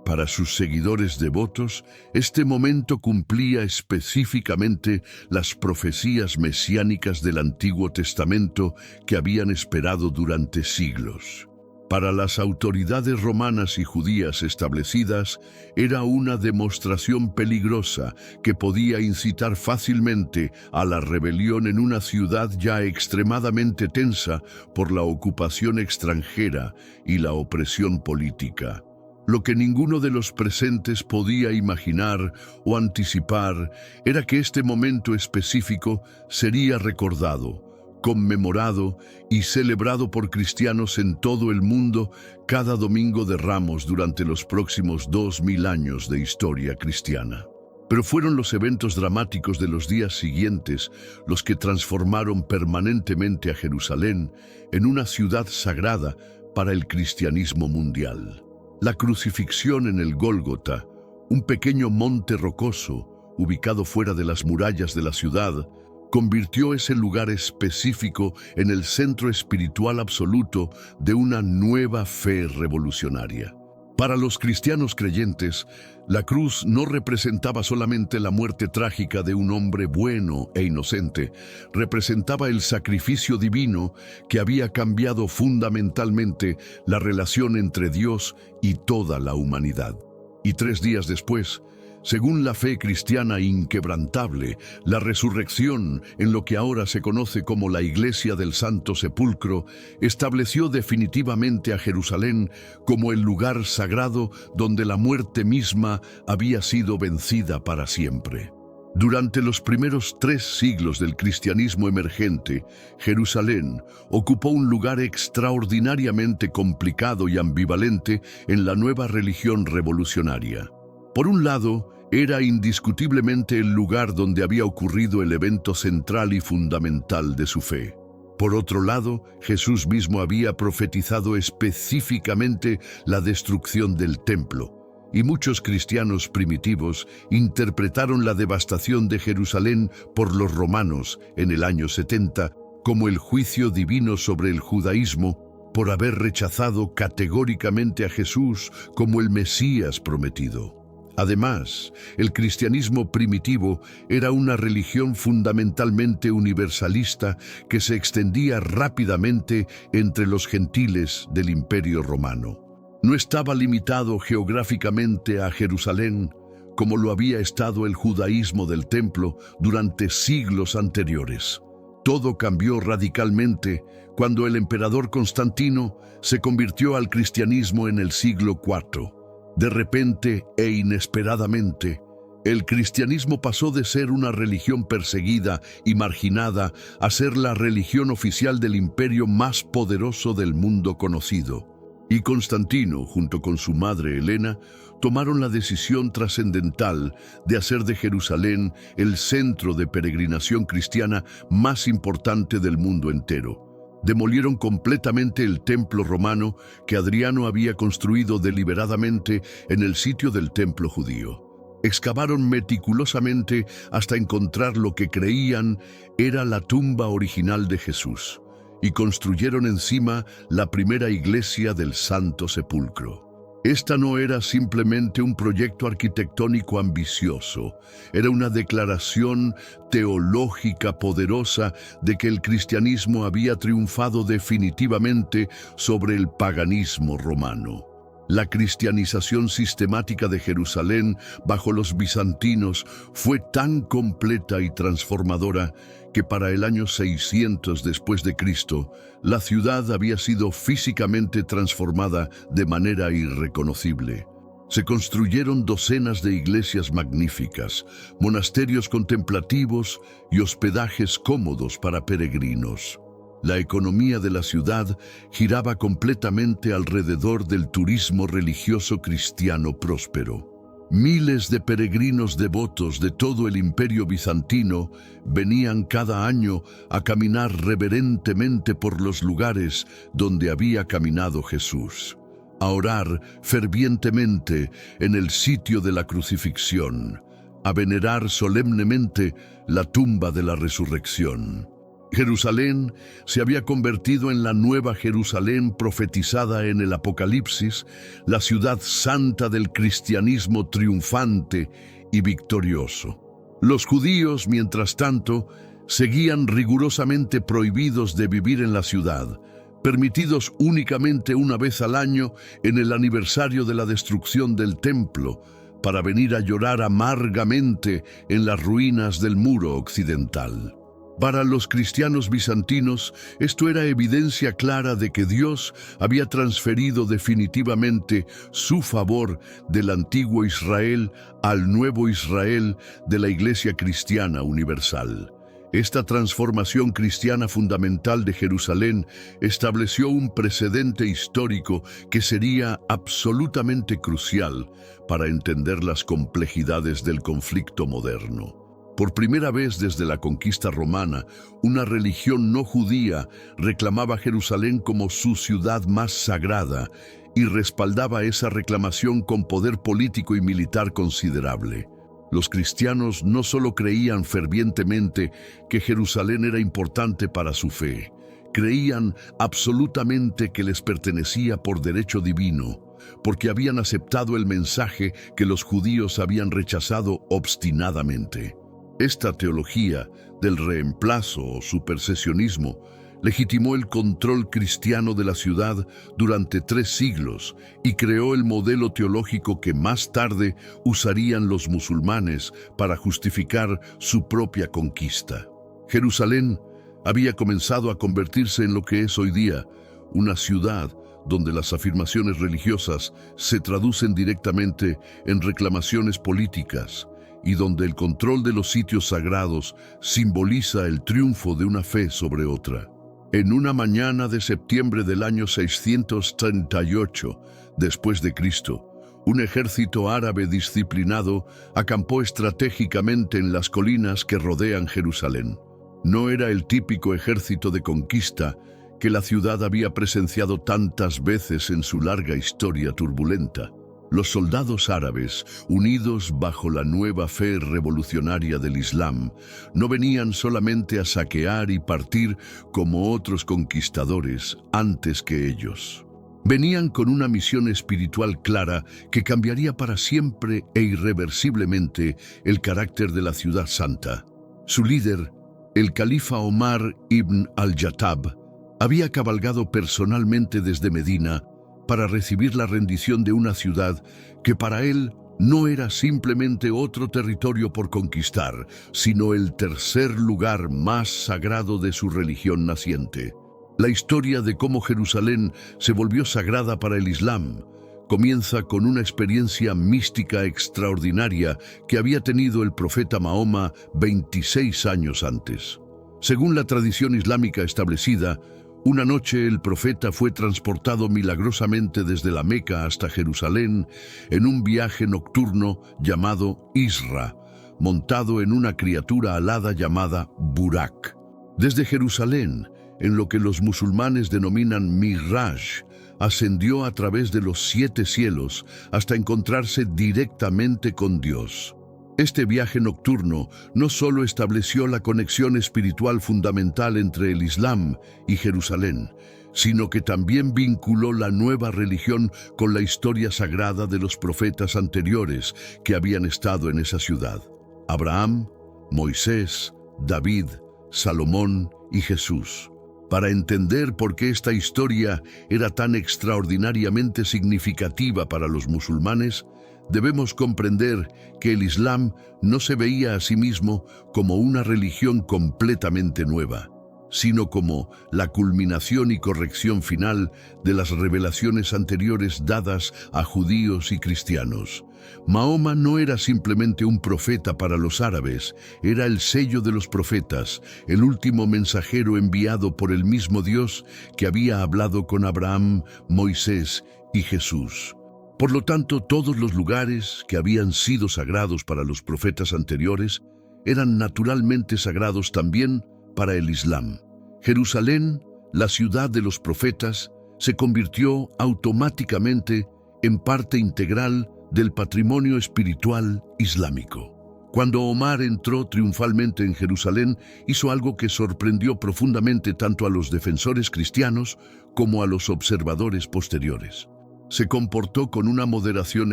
A: Para sus seguidores devotos, este momento cumplía específicamente las profecías mesiánicas del Antiguo Testamento que habían esperado durante siglos. Para las autoridades romanas y judías establecidas, era una demostración peligrosa que podía incitar fácilmente a la rebelión en una ciudad ya extremadamente tensa por la ocupación extranjera y la opresión política. Lo que ninguno de los presentes podía imaginar o anticipar era que este momento específico sería recordado, conmemorado y celebrado por cristianos en todo el mundo cada Domingo de Ramos durante los próximos 2000 años de historia cristiana. Pero fueron los eventos dramáticos de los días siguientes los que transformaron permanentemente a Jerusalén en una ciudad sagrada para el cristianismo mundial. La crucifixión en el Gólgota, un pequeño monte rocoso ubicado fuera de las murallas de la ciudad, convirtió ese lugar específico en el centro espiritual absoluto de una nueva fe revolucionaria. Para los cristianos creyentes, la cruz no representaba solamente la muerte trágica de un hombre bueno e inocente, representaba el sacrificio divino que había cambiado fundamentalmente la relación entre Dios y toda la humanidad. Y 3 días después, según la fe cristiana inquebrantable, la resurrección, en lo que ahora se conoce como la Iglesia del Santo Sepulcro, estableció definitivamente a Jerusalén como el lugar sagrado donde la muerte misma había sido vencida para siempre. Durante los primeros 3 siglos del cristianismo emergente, Jerusalén ocupó un lugar extraordinariamente complicado y ambivalente en la nueva religión revolucionaria. Por un lado, era indiscutiblemente el lugar donde había ocurrido el evento central y fundamental de su fe. Por otro lado, Jesús mismo había profetizado específicamente la destrucción del templo, y muchos cristianos primitivos interpretaron la devastación de Jerusalén por los romanos en el año 70 como el juicio divino sobre el judaísmo por haber rechazado categóricamente a Jesús como el Mesías prometido. Además, el cristianismo primitivo era una religión fundamentalmente universalista que se extendía rápidamente entre los gentiles del Imperio Romano. No estaba limitado geográficamente a Jerusalén, como lo había estado el judaísmo del templo durante siglos anteriores. Todo cambió radicalmente cuando el emperador Constantino se convirtió al cristianismo en el siglo IV. De repente e inesperadamente, el cristianismo pasó de ser una religión perseguida y marginada a ser la religión oficial del imperio más poderoso del mundo conocido. Y Constantino, junto con su madre Helena, tomaron la decisión trascendental de hacer de Jerusalén el centro de peregrinación cristiana más importante del mundo entero. Demolieron completamente el templo romano que Adriano había construido deliberadamente en el sitio del templo judío. Excavaron meticulosamente hasta encontrar lo que creían era la tumba original de Jesús y construyeron encima la primera iglesia del Santo Sepulcro. Esta no era simplemente un proyecto arquitectónico ambicioso, era una declaración teológica poderosa de que el cristianismo había triunfado definitivamente sobre el paganismo romano. La cristianización sistemática de Jerusalén bajo los bizantinos fue tan completa y transformadora que para el año 600 después de Cristo, la ciudad había sido físicamente transformada de manera irreconocible. Se construyeron docenas de iglesias magníficas, monasterios contemplativos y hospedajes cómodos para peregrinos. La economía de la ciudad giraba completamente alrededor del turismo religioso cristiano próspero. Miles de peregrinos devotos de todo el imperio bizantino venían cada año a caminar reverentemente por los lugares donde había caminado Jesús, a orar fervientemente en el sitio de la crucifixión, a venerar solemnemente la tumba de la resurrección. Jerusalén se había convertido en la nueva Jerusalén profetizada en el Apocalipsis, la ciudad santa del cristianismo triunfante y victorioso. Los judíos, mientras tanto, seguían rigurosamente prohibidos de vivir en la ciudad, permitidos únicamente una vez al año en el aniversario de la destrucción del templo, para venir a llorar amargamente en las ruinas del muro occidental. Para los cristianos bizantinos, esto era evidencia clara de que Dios había transferido definitivamente su favor del antiguo Israel al nuevo Israel de la Iglesia Cristiana Universal. Esta transformación cristiana fundamental de Jerusalén estableció un precedente histórico que sería absolutamente crucial para entender las complejidades del conflicto moderno. Por primera vez desde la conquista romana, una religión no judía reclamaba Jerusalén como su ciudad más sagrada y respaldaba esa reclamación con poder político y militar considerable. Los cristianos no solo creían fervientemente que Jerusalén era importante para su fe, Creían absolutamente que les pertenecía por derecho divino, porque habían aceptado el mensaje que los judíos habían rechazado obstinadamente. Esta teología del reemplazo o supersesionismo legitimó el control cristiano de la ciudad durante 3 siglos y creó el modelo teológico que más tarde usarían los musulmanes para justificar su propia conquista. Jerusalén había comenzado a convertirse en lo que es hoy día, una ciudad donde las afirmaciones religiosas se traducen directamente en reclamaciones políticas y donde el control de los sitios sagrados simboliza el triunfo de una fe sobre otra. En una mañana de septiembre del año 638 después de Cristo, un ejército árabe disciplinado acampó estratégicamente en las colinas que rodean Jerusalén. No era el típico ejército de conquista que la ciudad había presenciado tantas veces en su larga historia turbulenta. Los soldados árabes, unidos bajo la nueva fe revolucionaria del Islam, no venían solamente a saquear y partir como otros conquistadores antes que ellos. Venían con una misión espiritual clara que cambiaría para siempre e irreversiblemente el carácter de la ciudad santa. Su líder, el califa Omar ibn al-Jattab, había cabalgado personalmente desde Medina para recibir la rendición de una ciudad que para él no era simplemente otro territorio por conquistar, sino el tercer lugar más sagrado de su religión naciente. La historia de cómo Jerusalén se volvió sagrada para el Islam comienza con una experiencia mística extraordinaria que había tenido el profeta Mahoma 26 años antes. Según la tradición islámica establecida, una noche el profeta fue transportado milagrosamente desde la Meca hasta Jerusalén en un viaje nocturno llamado Isra, montado en una criatura alada llamada Burak. Desde Jerusalén, en lo que los musulmanes denominan Mi'raj, ascendió a través de los 7 cielos hasta encontrarse directamente con Dios. Este viaje nocturno no solo estableció la conexión espiritual fundamental entre el Islam y Jerusalén, sino que también vinculó la nueva religión con la historia sagrada de los profetas anteriores que habían estado en esa ciudad: Abraham, Moisés, David, Salomón y Jesús. Para entender por qué esta historia era tan extraordinariamente significativa para los musulmanes, debemos comprender que el Islam no se veía a sí mismo como una religión completamente nueva, sino como la culminación y corrección final de las revelaciones anteriores dadas a judíos y cristianos. Mahoma no era simplemente un profeta para los árabes, era el sello de los profetas, el último mensajero enviado por el mismo Dios que había hablado con Abraham, Moisés y Jesús. Por lo tanto, todos los lugares que habían sido sagrados para los profetas anteriores eran naturalmente sagrados también para el Islam. Jerusalén, la ciudad de los profetas, se convirtió automáticamente en parte integral del patrimonio espiritual islámico. Cuando Omar entró triunfalmente en Jerusalén, hizo algo que sorprendió profundamente tanto a los defensores cristianos como a los observadores posteriores. Se comportó con una moderación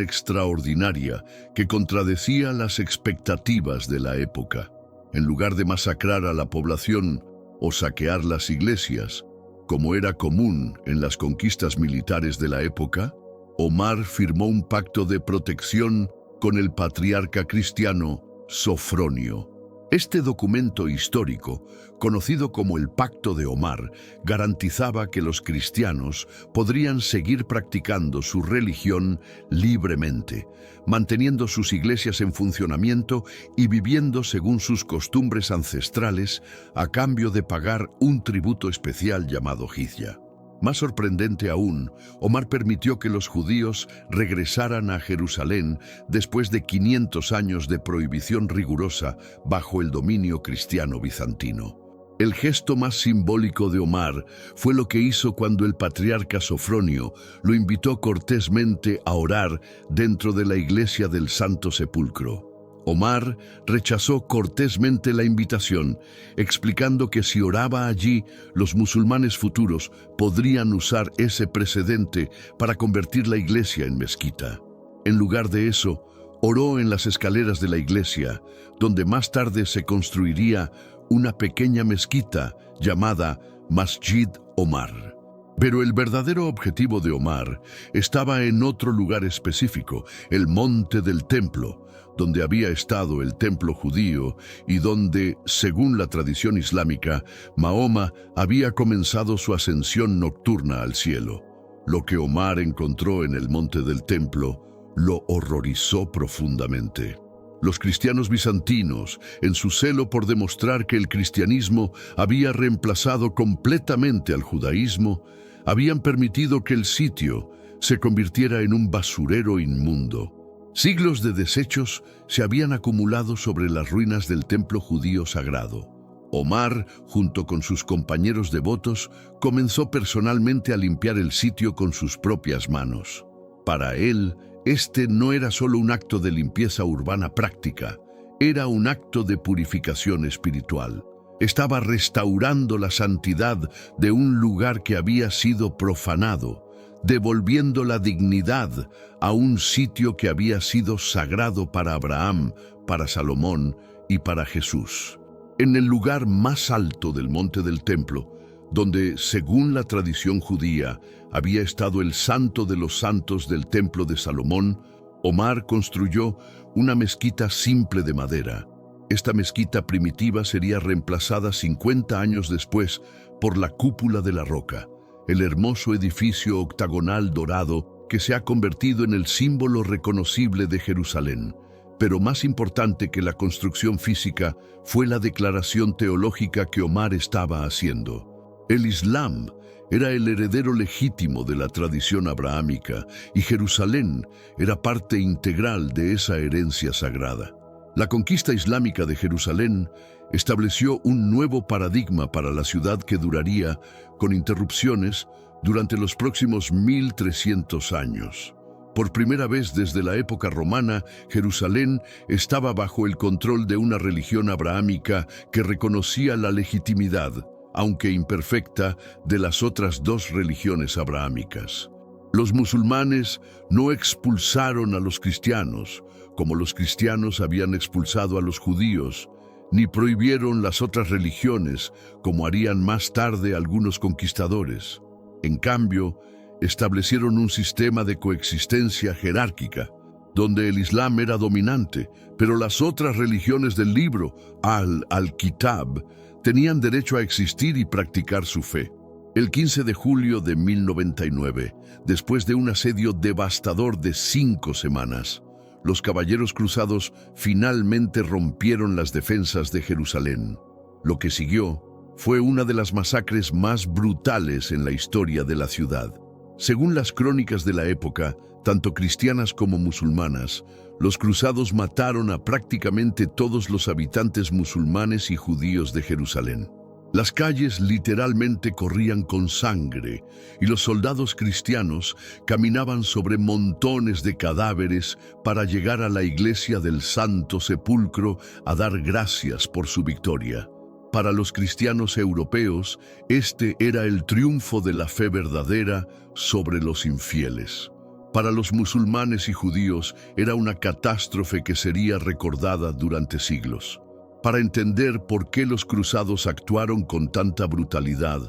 A: extraordinaria que contradecía las expectativas de la época. En lugar de masacrar a la población o saquear las iglesias, como era común en las conquistas militares de la época, Omar firmó un pacto de protección con el patriarca cristiano Sofronio. Este documento histórico, conocido como el Pacto de Omar, garantizaba que los cristianos podrían seguir practicando su religión libremente, manteniendo sus iglesias en funcionamiento y viviendo según sus costumbres ancestrales a cambio de pagar un tributo especial llamado jizya. Más sorprendente aún, Omar permitió que los judíos regresaran a Jerusalén después de 500 años de prohibición rigurosa bajo el dominio cristiano bizantino. El gesto más simbólico de Omar fue lo que hizo cuando el patriarca Sofronio lo invitó cortésmente a orar dentro de la iglesia del Santo Sepulcro. Omar rechazó cortésmente la invitación, explicando que si oraba allí, los musulmanes futuros podrían usar ese precedente para convertir la iglesia en mezquita. En lugar de eso, oró en las escaleras de la iglesia, donde más tarde se construiría una pequeña mezquita llamada Masjid Omar. Pero el verdadero objetivo de Omar estaba en otro lugar específico, el monte del templo, donde había estado el templo judío y donde, según la tradición islámica, Mahoma había comenzado su ascensión nocturna al cielo. Lo que Omar encontró en el monte del templo lo horrorizó profundamente. Los cristianos bizantinos, en su celo por demostrar que el cristianismo había reemplazado completamente al judaísmo, habían permitido que el sitio se convirtiera en un basurero inmundo. Siglos de desechos se habían acumulado sobre las ruinas del templo judío sagrado. Omar, junto con sus compañeros devotos, comenzó personalmente a limpiar el sitio con sus propias manos. Para él, este no era solo un acto de limpieza urbana práctica, era un acto de purificación espiritual. Estaba restaurando la santidad de un lugar que había sido profanado, devolviendo la dignidad a un sitio que había sido sagrado para Abraham, para Salomón y para Jesús. En el lugar más alto del monte del templo, donde, según la tradición judía, había estado el santo de los santos del templo de Salomón, Omar construyó una mezquita simple de madera. Esta mezquita primitiva sería reemplazada 50 años después por la cúpula de la roca, el hermoso edificio octagonal dorado que se ha convertido en el símbolo reconocible de Jerusalén. Pero más importante que la construcción física fue la declaración teológica que Omar estaba haciendo. El Islam era el heredero legítimo de la tradición abrahámica y Jerusalén era parte integral de esa herencia sagrada. La conquista islámica de Jerusalén estableció un nuevo paradigma para la ciudad que duraría, con interrupciones, durante los próximos 1300 años. Por primera vez desde la época romana, Jerusalén estaba bajo el control de una religión abrahámica que reconocía la legitimidad, aunque imperfecta, de las otras dos religiones abrahámicas. Los musulmanes no expulsaron a los cristianos, como los cristianos habían expulsado a los judíos, ni prohibieron las otras religiones, como harían más tarde algunos conquistadores. En cambio, establecieron un sistema de coexistencia jerárquica, donde el Islam era dominante, pero las otras religiones del libro, al-Kitab, tenían derecho a existir y practicar su fe. El 15 de julio de 1099, después de un asedio devastador de 5 semanas, los caballeros cruzados finalmente rompieron las defensas de Jerusalén. Lo que siguió fue una de las masacres más brutales en la historia de la ciudad. Según las crónicas de la época, tanto cristianas como musulmanas, los cruzados mataron a prácticamente todos los habitantes musulmanes y judíos de Jerusalén. Las calles literalmente corrían con sangre y los soldados cristianos caminaban sobre montones de cadáveres para llegar a la iglesia del Santo Sepulcro a dar gracias por su victoria. Para los cristianos europeos, este era el triunfo de la fe verdadera sobre los infieles. Para los musulmanes y judíos era una catástrofe que sería recordada durante siglos. Para entender por qué los cruzados actuaron con tanta brutalidad,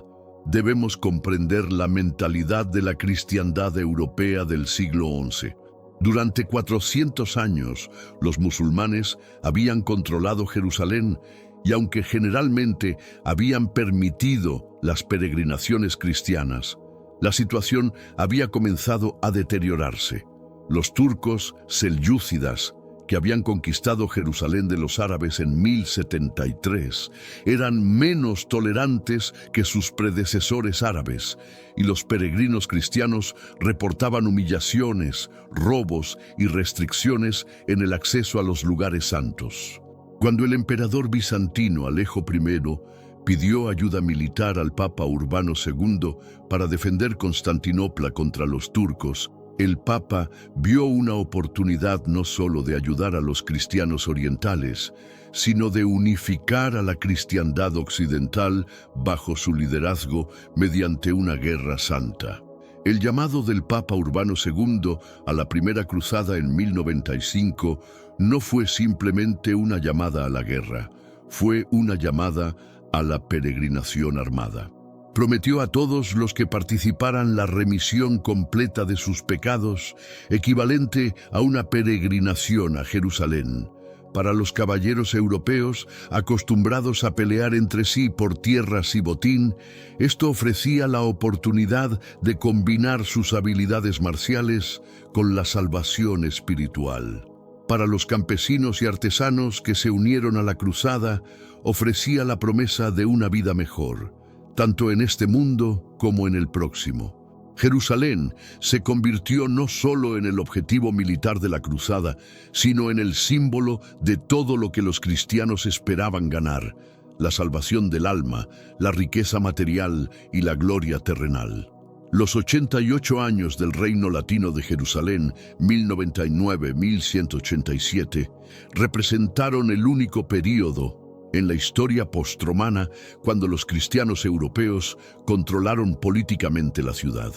A: debemos comprender la mentalidad de la cristiandad europea del siglo XI. Durante 400 años, los musulmanes habían controlado Jerusalén y aunque generalmente habían permitido las peregrinaciones cristianas, la situación había comenzado a deteriorarse. Los turcos selyúcidas, que habían conquistado Jerusalén de los árabes en 1073, eran menos tolerantes que sus predecesores árabes, y los peregrinos cristianos reportaban humillaciones, robos y restricciones en el acceso a los lugares santos. Cuando el emperador bizantino Alejo I pidió ayuda militar al Papa Urbano II para defender Constantinopla contra los turcos, El Papa vio una oportunidad no solo de ayudar a los cristianos orientales, sino de unificar a la cristiandad occidental bajo su liderazgo mediante una guerra santa. El llamado del Papa Urbano II a la Primera Cruzada en 1095 no fue simplemente una llamada a la guerra, fue una llamada a la peregrinación armada. Prometió a todos los que participaran la remisión completa de sus pecados, equivalente a una peregrinación a Jerusalén. Para los caballeros europeos, acostumbrados a pelear entre sí por tierras y botín, esto ofrecía la oportunidad de combinar sus habilidades marciales con la salvación espiritual. Para los campesinos y artesanos que se unieron a la cruzada, ofrecía la promesa de una vida mejor, tanto en este mundo como en el próximo. Jerusalén se convirtió no solo en el objetivo militar de la cruzada, sino en el símbolo de todo lo que los cristianos esperaban ganar: la salvación del alma, la riqueza material y la gloria terrenal. Los 88 años del Reino Latino de Jerusalén, 1099-1187, representaron el único período en la historia postromana cuando los cristianos europeos controlaron políticamente la ciudad.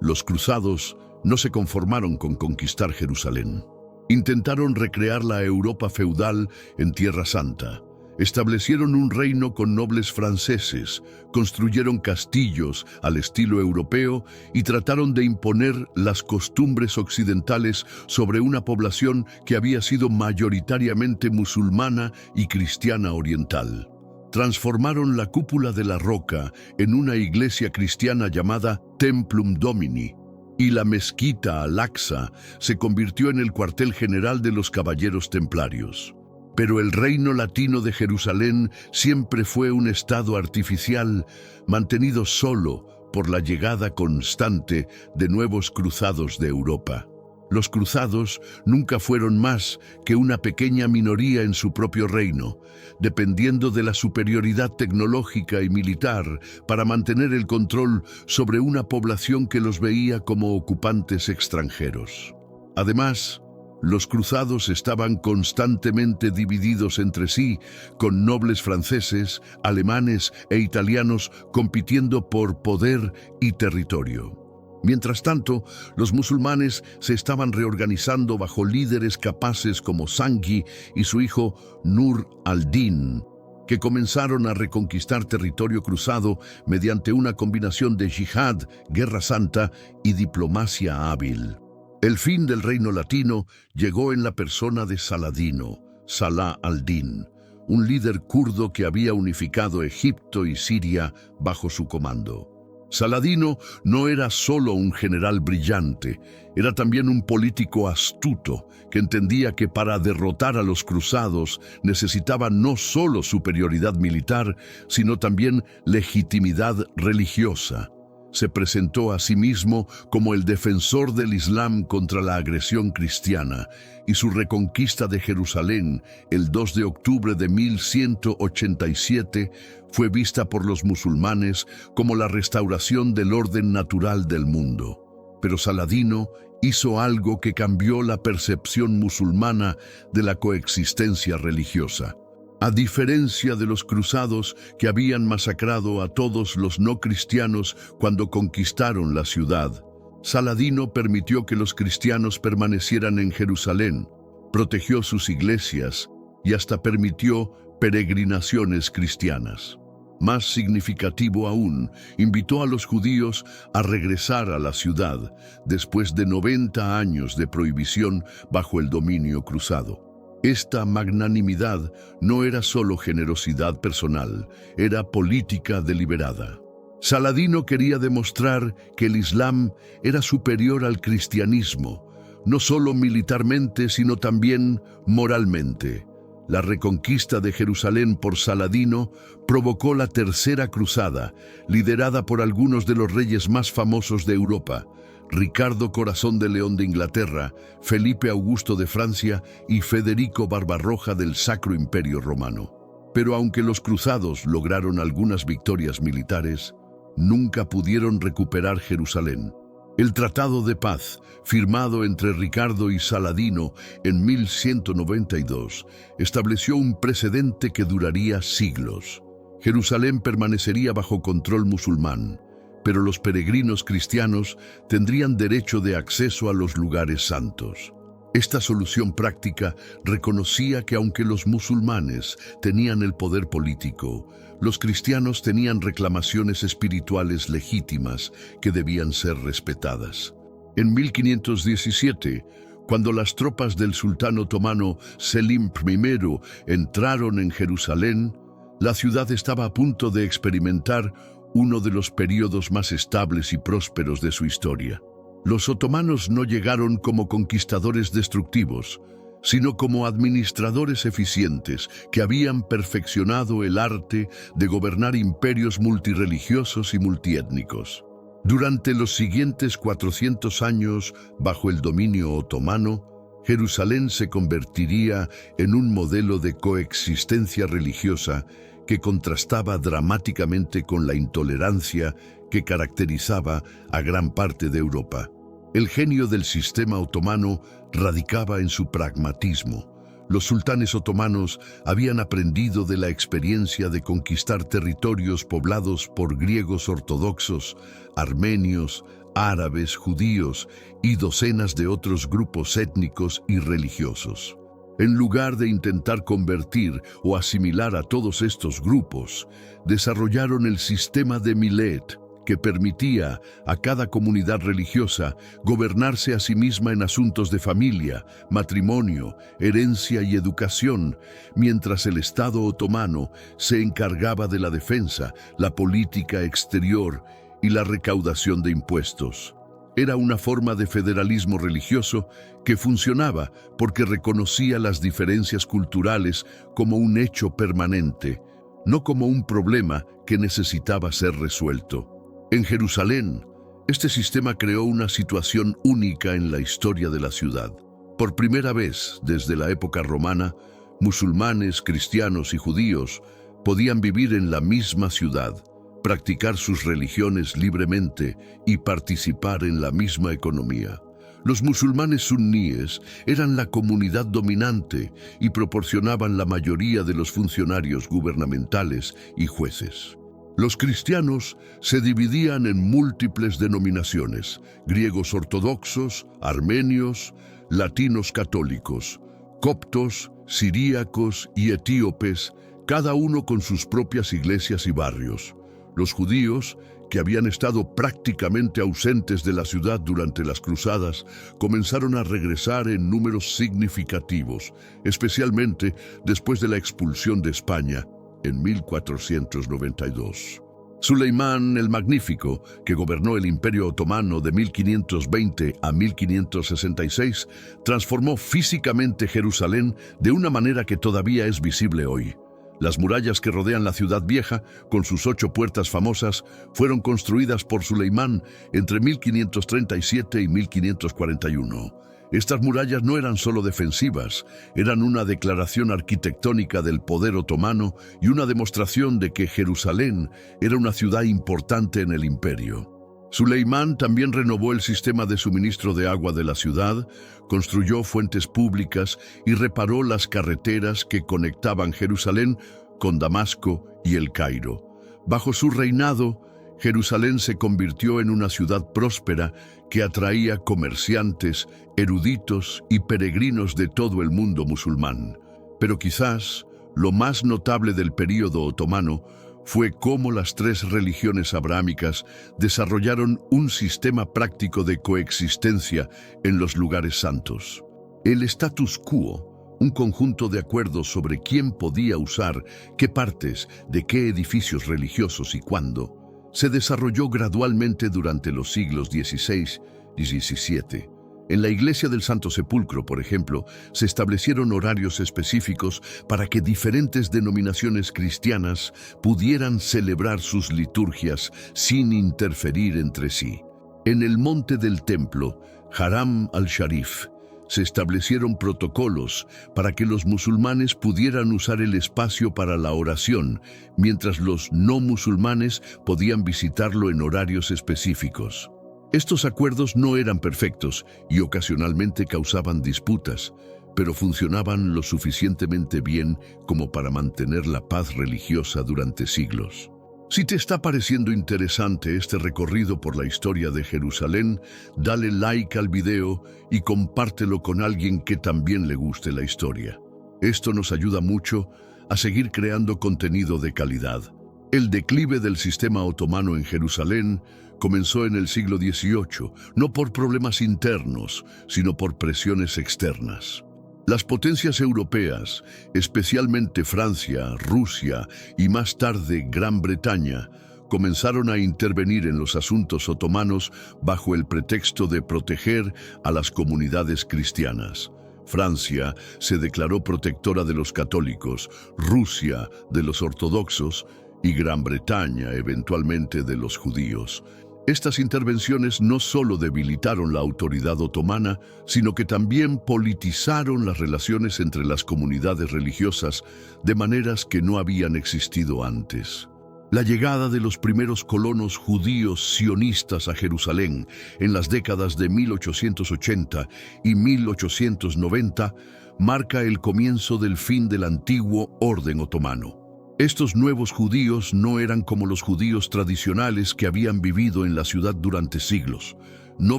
A: Los cruzados no se conformaron con conquistar Jerusalén. Intentaron recrear la Europa feudal en Tierra Santa. Establecieron un reino con nobles franceses, construyeron castillos al estilo europeo y trataron de imponer las costumbres occidentales sobre una población que había sido mayoritariamente musulmana y cristiana oriental. Transformaron la cúpula de la roca en una iglesia cristiana llamada Templum Domini, y la mezquita Al-Aqsa se convirtió en el cuartel general de los caballeros templarios. Pero el Reino Latino de Jerusalén siempre fue un estado artificial, mantenido solo por la llegada constante de nuevos cruzados de Europa. Los cruzados nunca fueron más que una pequeña minoría en su propio reino, dependiendo de la superioridad tecnológica y militar para mantener el control sobre una población que los veía como ocupantes extranjeros. Además, los cruzados estaban constantemente divididos entre sí, con nobles franceses, alemanes e italianos compitiendo por poder y territorio. Mientras tanto, los musulmanes se estaban reorganizando bajo líderes capaces como Zanghi y su hijo Nur al-Din, que comenzaron a reconquistar territorio cruzado mediante una combinación de yihad, guerra santa y diplomacia hábil. El fin del reino latino llegó en la persona de Saladino, Salah al-Din, un líder kurdo que había unificado Egipto y Siria bajo su comando. Saladino no era solo un general brillante, era también un político astuto que entendía que para derrotar a los cruzados necesitaba no solo superioridad militar, sino también legitimidad religiosa. Se presentó a sí mismo como el defensor del Islam contra la agresión cristiana, y su reconquista de Jerusalén, el 2 de octubre de 1187, fue vista por los musulmanes como la restauración del orden natural del mundo. Pero Saladino hizo algo que cambió la percepción musulmana de la coexistencia religiosa. A diferencia de los cruzados que habían masacrado a todos los no cristianos cuando conquistaron la ciudad, Saladino permitió que los cristianos permanecieran en Jerusalén, protegió sus iglesias y hasta permitió peregrinaciones cristianas. Más significativo aún, invitó a los judíos a regresar a la ciudad después de 90 años de prohibición bajo el dominio cruzado. Esta magnanimidad no era solo generosidad personal, era política deliberada. Saladino quería demostrar que el Islam era superior al cristianismo, no solo militarmente, sino también moralmente. La reconquista de Jerusalén por Saladino provocó la Tercera Cruzada, liderada por algunos de los reyes más famosos de Europa: Ricardo Corazón de León de Inglaterra, Felipe Augusto de Francia y Federico Barbarroja del Sacro Imperio Romano. Pero aunque los cruzados lograron algunas victorias militares, nunca pudieron recuperar Jerusalén. El Tratado de Paz, firmado entre Ricardo y Saladino en 1192, estableció un precedente que duraría siglos. Jerusalén permanecería bajo control musulmán, pero los peregrinos cristianos tendrían derecho de acceso a los lugares santos. Esta solución práctica reconocía que aunque los musulmanes tenían el poder político, los cristianos tenían reclamaciones espirituales legítimas que debían ser respetadas. En 1517, cuando las tropas del sultán otomano Selim I entraron en Jerusalén, la ciudad estaba a punto de experimentar uno de los periodos más estables y prósperos de su historia. Los otomanos no llegaron como conquistadores destructivos, sino como administradores eficientes que habían perfeccionado el arte de gobernar imperios multirreligiosos y multiétnicos. Durante los siguientes 400 años, bajo el dominio otomano, Jerusalén se convertiría en un modelo de coexistencia religiosa que contrastaba dramáticamente con la intolerancia que caracterizaba a gran parte de Europa. El genio del sistema otomano radicaba en su pragmatismo. Los sultanes otomanos habían aprendido de la experiencia de conquistar territorios poblados por griegos ortodoxos, armenios, árabes, judíos y docenas de otros grupos étnicos y religiosos. En lugar de intentar convertir o asimilar a todos estos grupos, desarrollaron el sistema de Milet, que permitía a cada comunidad religiosa gobernarse a sí misma en asuntos de familia, matrimonio, herencia y educación, mientras el Estado otomano se encargaba de la defensa, la política exterior y la recaudación de impuestos. Era una forma de federalismo religioso que funcionaba porque reconocía las diferencias culturales como un hecho permanente, no como un problema que necesitaba ser resuelto. En Jerusalén, este sistema creó una situación única en la historia de la ciudad. Por primera vez, desde la época romana, musulmanes, cristianos y judíos podían vivir en la misma ciudad, practicar sus religiones libremente y participar en la misma economía. Los musulmanes suníes eran la comunidad dominante y proporcionaban la mayoría de los funcionarios gubernamentales y jueces. Los cristianos se dividían en múltiples denominaciones: griegos ortodoxos, armenios, latinos católicos, coptos, siríacos y etíopes, cada uno con sus propias iglesias y barrios. Los judíos, que habían estado prácticamente ausentes de la ciudad durante las cruzadas, comenzaron a regresar en números significativos, especialmente después de la expulsión de España en 1492. Suleimán el Magnífico, que gobernó el Imperio Otomano de 1520 a 1566, transformó físicamente Jerusalén de una manera que todavía es visible hoy. Las murallas que rodean la ciudad vieja, con sus 8 puertas famosas, fueron construidas por Suleimán entre 1537 y 1541. Estas murallas no eran solo defensivas, eran una declaración arquitectónica del poder otomano y una demostración de que Jerusalén era una ciudad importante en el imperio. Suleimán también renovó el sistema de suministro de agua de la ciudad, construyó fuentes públicas y reparó las carreteras que conectaban Jerusalén con Damasco y El Cairo. Bajo su reinado, Jerusalén se convirtió en una ciudad próspera que atraía comerciantes, eruditos y peregrinos de todo el mundo musulmán. Pero quizás lo más notable del período otomano fue cómo las 3 religiones abrahámicas desarrollaron un sistema práctico de coexistencia en los lugares santos. El status quo, un conjunto de acuerdos sobre quién podía usar qué partes de qué edificios religiosos y cuándo, se desarrolló gradualmente durante los siglos XVI y XVII. En la Iglesia del Santo Sepulcro, por ejemplo, se establecieron horarios específicos para que diferentes denominaciones cristianas pudieran celebrar sus liturgias sin interferir entre sí. En el monte del templo, Haram al-Sharif, se establecieron protocolos para que los musulmanes pudieran usar el espacio para la oración, mientras los no musulmanes podían visitarlo en horarios específicos. Estos acuerdos no eran perfectos y ocasionalmente causaban disputas, pero funcionaban lo suficientemente bien como para mantener la paz religiosa durante siglos. Si te está pareciendo interesante este recorrido por la historia de Jerusalén, dale like al video y compártelo con alguien que también le guste la historia. Esto nos ayuda mucho a seguir creando contenido de calidad. El declive del sistema otomano en Jerusalén comenzó en el siglo XVIII, no por problemas internos, sino por presiones externas. Las potencias europeas, especialmente Francia, Rusia y más tarde Gran Bretaña, comenzaron a intervenir en los asuntos otomanos bajo el pretexto de proteger a las comunidades cristianas. Francia se declaró protectora de los católicos, Rusia de los ortodoxos y Gran Bretaña eventualmente de los judíos. Estas intervenciones no solo debilitaron la autoridad otomana, sino que también politizaron las relaciones entre las comunidades religiosas de maneras que no habían existido antes. La llegada de los primeros colonos judíos sionistas a Jerusalén en las décadas de 1880 y 1890 marca el comienzo del fin del antiguo orden otomano. Estos nuevos judíos no eran como los judíos tradicionales que habían vivido en la ciudad durante siglos. No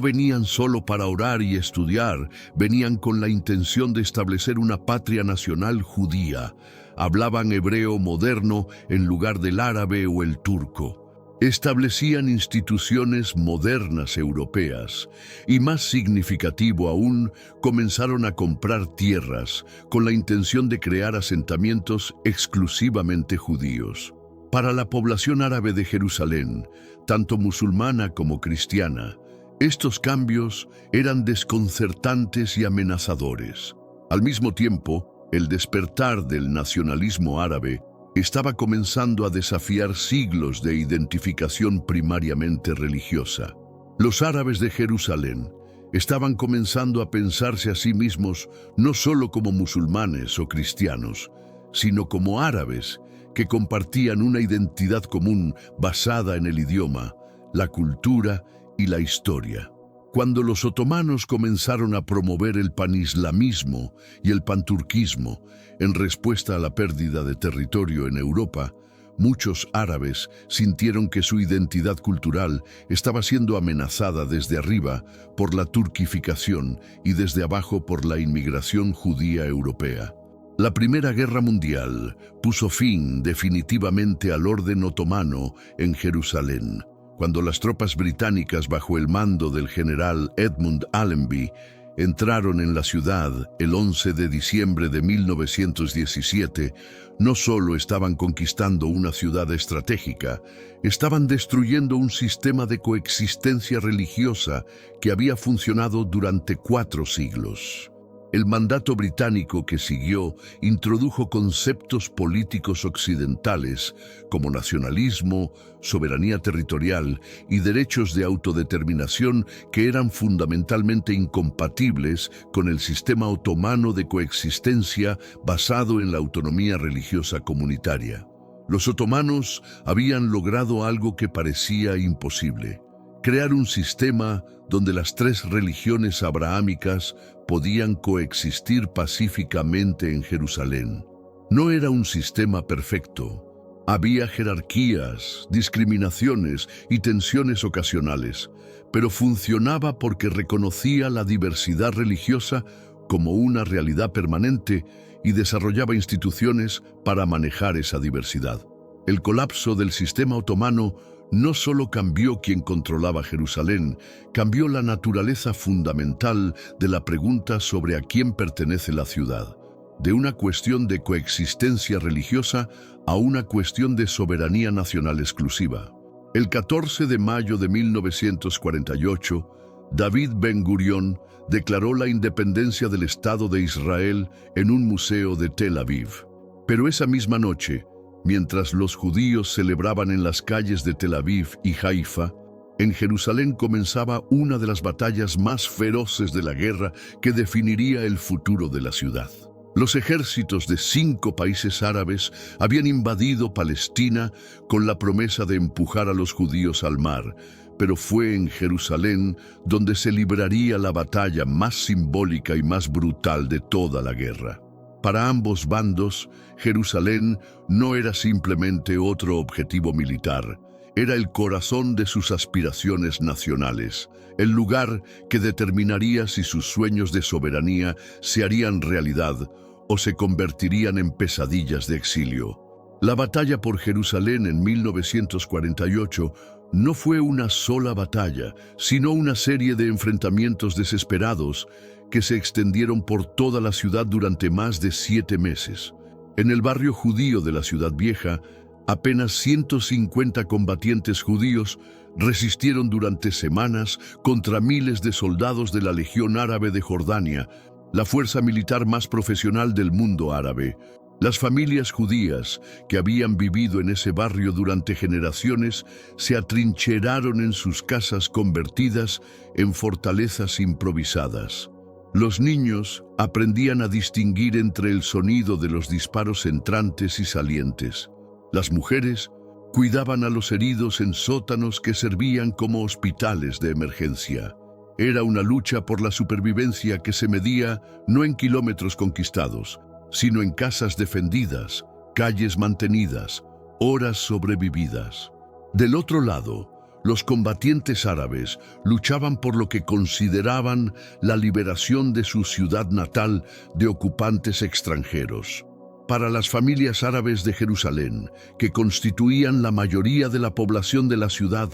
A: venían solo para orar y estudiar, venían con la intención de establecer una patria nacional judía. Hablaban hebreo moderno en lugar del árabe o el turco. Establecían instituciones modernas europeas y, más significativo aún, comenzaron a comprar tierras con la intención de crear asentamientos exclusivamente judíos. Para la población árabe de Jerusalén, tanto musulmana como cristiana, estos cambios eran desconcertantes y amenazadores. Al mismo tiempo, el despertar del nacionalismo árabe estaba comenzando a desafiar siglos de identificación primariamente religiosa. Los árabes de Jerusalén estaban comenzando a pensarse a sí mismos no solo como musulmanes o cristianos, sino como árabes que compartían una identidad común basada en el idioma, la cultura y la historia. Cuando los otomanos comenzaron a promover el panislamismo y el panturquismo en respuesta a la pérdida de territorio en Europa, muchos árabes sintieron que su identidad cultural estaba siendo amenazada desde arriba por la turquificación y desde abajo por la inmigración judía europea. La Primera Guerra Mundial puso fin definitivamente al orden otomano en Jerusalén, cuando las tropas británicas bajo el mando del general Edmund Allenby entraron en la ciudad el 11 de diciembre de 1917, no solo estaban conquistando una ciudad estratégica, estaban destruyendo un sistema de coexistencia religiosa que había funcionado durante 4 siglos. El mandato británico que siguió introdujo conceptos políticos occidentales como nacionalismo, soberanía territorial y derechos de autodeterminación que eran fundamentalmente incompatibles con el sistema otomano de coexistencia basado en la autonomía religiosa comunitaria. Los otomanos habían logrado algo que parecía imposible: crear un sistema donde las 3 religiones abrahámicas podían coexistir pacíficamente en Jerusalén. No era un sistema perfecto. Había jerarquías, discriminaciones y tensiones ocasionales, pero funcionaba porque reconocía la diversidad religiosa como una realidad permanente y desarrollaba instituciones para manejar esa diversidad. El colapso del sistema otomano no solo cambió quién controlaba Jerusalén, cambió la naturaleza fundamental de la pregunta sobre a quién pertenece la ciudad, de una cuestión de coexistencia religiosa a una cuestión de soberanía nacional exclusiva. El 14 de mayo de 1948, David Ben-Gurión declaró la independencia del Estado de Israel en un museo de Tel Aviv. Pero esa misma noche, mientras los judíos celebraban en las calles de Tel Aviv y Haifa, en Jerusalén comenzaba una de las batallas más feroces de la guerra que definiría el futuro de la ciudad. Los ejércitos de 5 países árabes habían invadido Palestina con la promesa de empujar a los judíos al mar, pero fue en Jerusalén donde se libraría la batalla más simbólica y más brutal de toda la guerra. Para ambos bandos, Jerusalén no era simplemente otro objetivo militar, era el corazón de sus aspiraciones nacionales, el lugar que determinaría si sus sueños de soberanía se harían realidad o se convertirían en pesadillas de exilio. La batalla por Jerusalén en 1948 no fue una sola batalla, sino una serie de enfrentamientos desesperados que se extendieron por toda la ciudad durante más de 7 meses. En el barrio judío de la Ciudad Vieja, apenas 150 combatientes judíos resistieron durante semanas contra miles de soldados de la Legión Árabe de Jordania, la fuerza militar más profesional del mundo árabe. Las familias judías que habían vivido en ese barrio durante generaciones se atrincheraron en sus casas convertidas en fortalezas improvisadas. Los niños aprendían a distinguir entre el sonido de los disparos entrantes y salientes. Las mujeres cuidaban a los heridos en sótanos que servían como hospitales de emergencia. Era una lucha por la supervivencia que se medía no en kilómetros conquistados, sino en casas defendidas, calles mantenidas, horas sobrevividas. Del otro lado, los combatientes árabes luchaban por lo que consideraban la liberación de su ciudad natal de ocupantes extranjeros. Para las familias árabes de Jerusalén, que constituían la mayoría de la población de la ciudad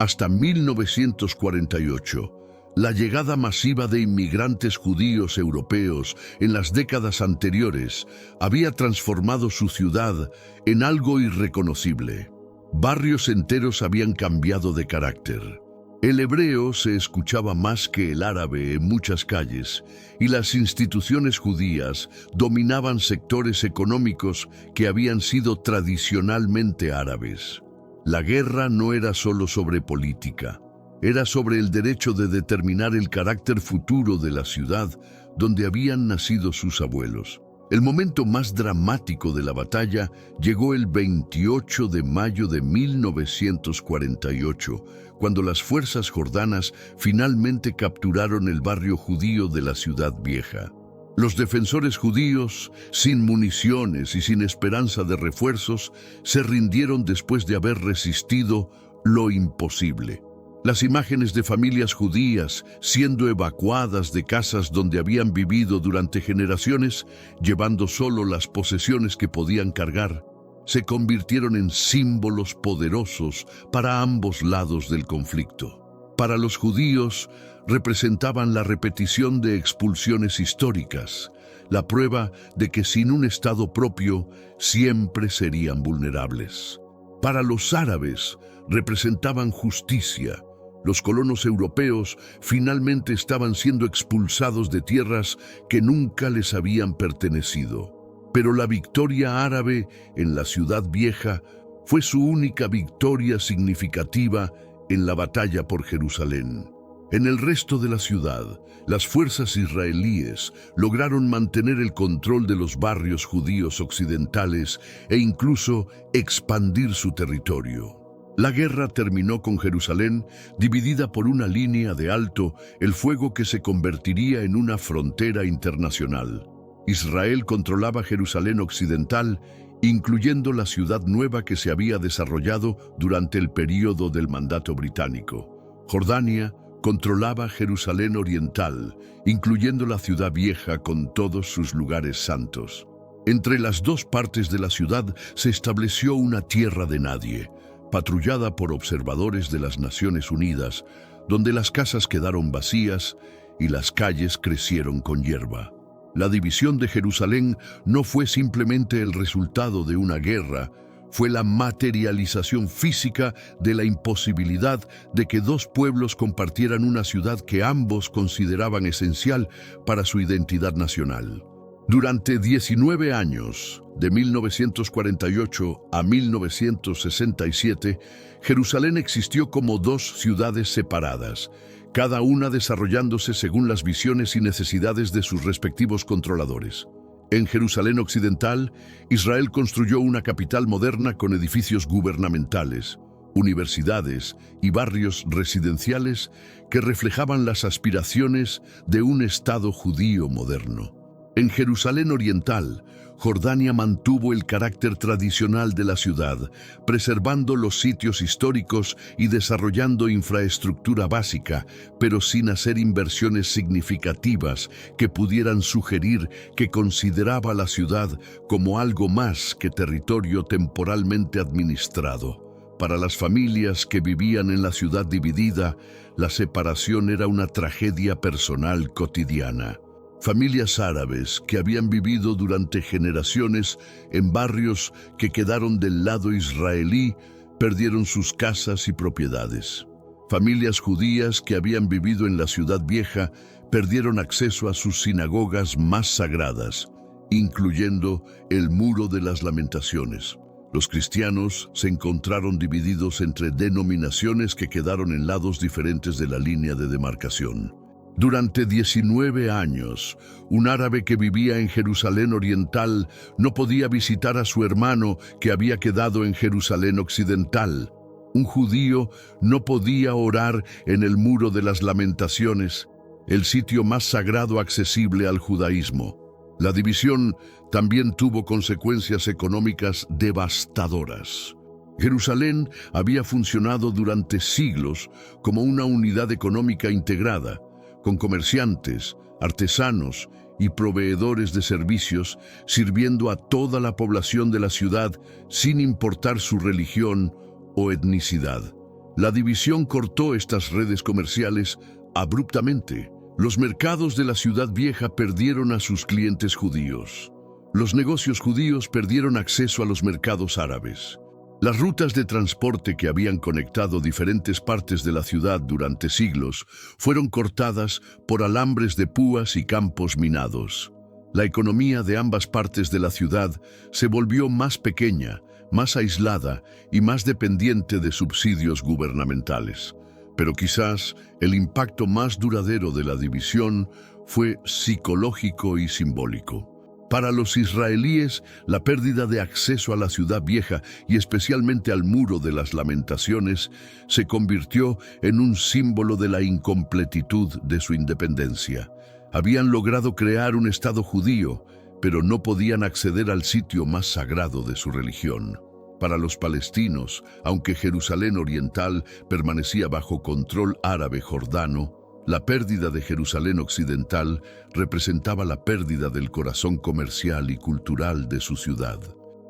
A: hasta 1948, la llegada masiva de inmigrantes judíos europeos en las décadas anteriores había transformado su ciudad en algo irreconocible. Barrios enteros habían cambiado de carácter. El hebreo se escuchaba más que el árabe en muchas calles, y las instituciones judías dominaban sectores económicos que habían sido tradicionalmente árabes. La guerra no era solo sobre política, era sobre el derecho de determinar el carácter futuro de la ciudad donde habían nacido sus abuelos. El momento más dramático de la batalla llegó el 28 de mayo de 1948, cuando las fuerzas jordanas finalmente capturaron el barrio judío de la Ciudad Vieja. Los defensores judíos, sin municiones y sin esperanza de refuerzos, se rindieron después de haber resistido lo imposible. Las imágenes de familias judías siendo evacuadas de casas donde habían vivido durante generaciones, llevando solo las posesiones que podían cargar, se convirtieron en símbolos poderosos para ambos lados del conflicto. Para los judíos, representaban la repetición de expulsiones históricas, la prueba de que sin un Estado propio siempre serían vulnerables. Para los árabes, representaban justicia. Los colonos europeos finalmente estaban siendo expulsados de tierras que nunca les habían pertenecido. Pero la victoria árabe en la Ciudad Vieja fue su única victoria significativa en la batalla por Jerusalén. En el resto de la ciudad, las fuerzas israelíes lograron mantener el control de los barrios judíos occidentales e incluso expandir su territorio. La guerra terminó con Jerusalén dividida por una línea de alto el fuego que se convertiría en una frontera internacional. Israel controlaba Jerusalén occidental, incluyendo la ciudad nueva que se había desarrollado durante el período del mandato británico. Jordania controlaba Jerusalén oriental, incluyendo la Ciudad Vieja con todos sus lugares santos. Entre las dos partes de la ciudad se estableció una tierra de nadie, patrullada por observadores de las Naciones Unidas, donde las casas quedaron vacías y las calles crecieron con hierba. La división de Jerusalén no fue simplemente el resultado de una guerra, fue la materialización física de la imposibilidad de que dos pueblos compartieran una ciudad que ambos consideraban esencial para su identidad nacional. Durante 19 años, de 1948 a 1967, Jerusalén existió como dos ciudades separadas, cada una desarrollándose según las visiones y necesidades de sus respectivos controladores. En Jerusalén occidental, Israel construyó una capital moderna con edificios gubernamentales, universidades y barrios residenciales que reflejaban las aspiraciones de un Estado judío moderno. En Jerusalén Oriental, Jordania mantuvo el carácter tradicional de la ciudad, preservando los sitios históricos y desarrollando infraestructura básica, pero sin hacer inversiones significativas que pudieran sugerir que consideraba la ciudad como algo más que territorio temporalmente administrado. Para las familias que vivían en la ciudad dividida, la separación era una tragedia personal cotidiana. Familias árabes que habían vivido durante generaciones en barrios que quedaron del lado israelí perdieron sus casas y propiedades. Familias judías que habían vivido en la ciudad vieja perdieron acceso a sus sinagogas más sagradas, incluyendo el Muro de las Lamentaciones. Los cristianos se encontraron divididos entre denominaciones que quedaron en lados diferentes de la línea de demarcación. Durante 19 años, un árabe que vivía en Jerusalén Oriental no podía visitar a su hermano que había quedado en Jerusalén Occidental. Un judío no podía orar en el Muro de las Lamentaciones, el sitio más sagrado accesible al judaísmo. La división también tuvo consecuencias económicas devastadoras. Jerusalén había funcionado durante siglos como una unidad económica integrada, con comerciantes, artesanos y proveedores de servicios sirviendo a toda la población de la ciudad sin importar su religión o etnicidad. La división cortó estas redes comerciales abruptamente. Los mercados de la ciudad vieja perdieron a sus clientes judíos. Los negocios judíos perdieron acceso a los mercados árabes. Las rutas de transporte que habían conectado diferentes partes de la ciudad durante siglos fueron cortadas por alambres de púas y campos minados. La economía de ambas partes de la ciudad se volvió más pequeña, más aislada y más dependiente de subsidios gubernamentales. Pero quizás el impacto más duradero de la división fue psicológico y simbólico. Para los israelíes, la pérdida de acceso a la ciudad vieja y especialmente al Muro de las Lamentaciones se convirtió en un símbolo de la incompletitud de su independencia. Habían logrado crear un Estado judío, pero no podían acceder al sitio más sagrado de su religión. Para los palestinos, aunque Jerusalén Oriental permanecía bajo control árabe jordano, la pérdida de Jerusalén Occidental representaba la pérdida del corazón comercial y cultural de su ciudad.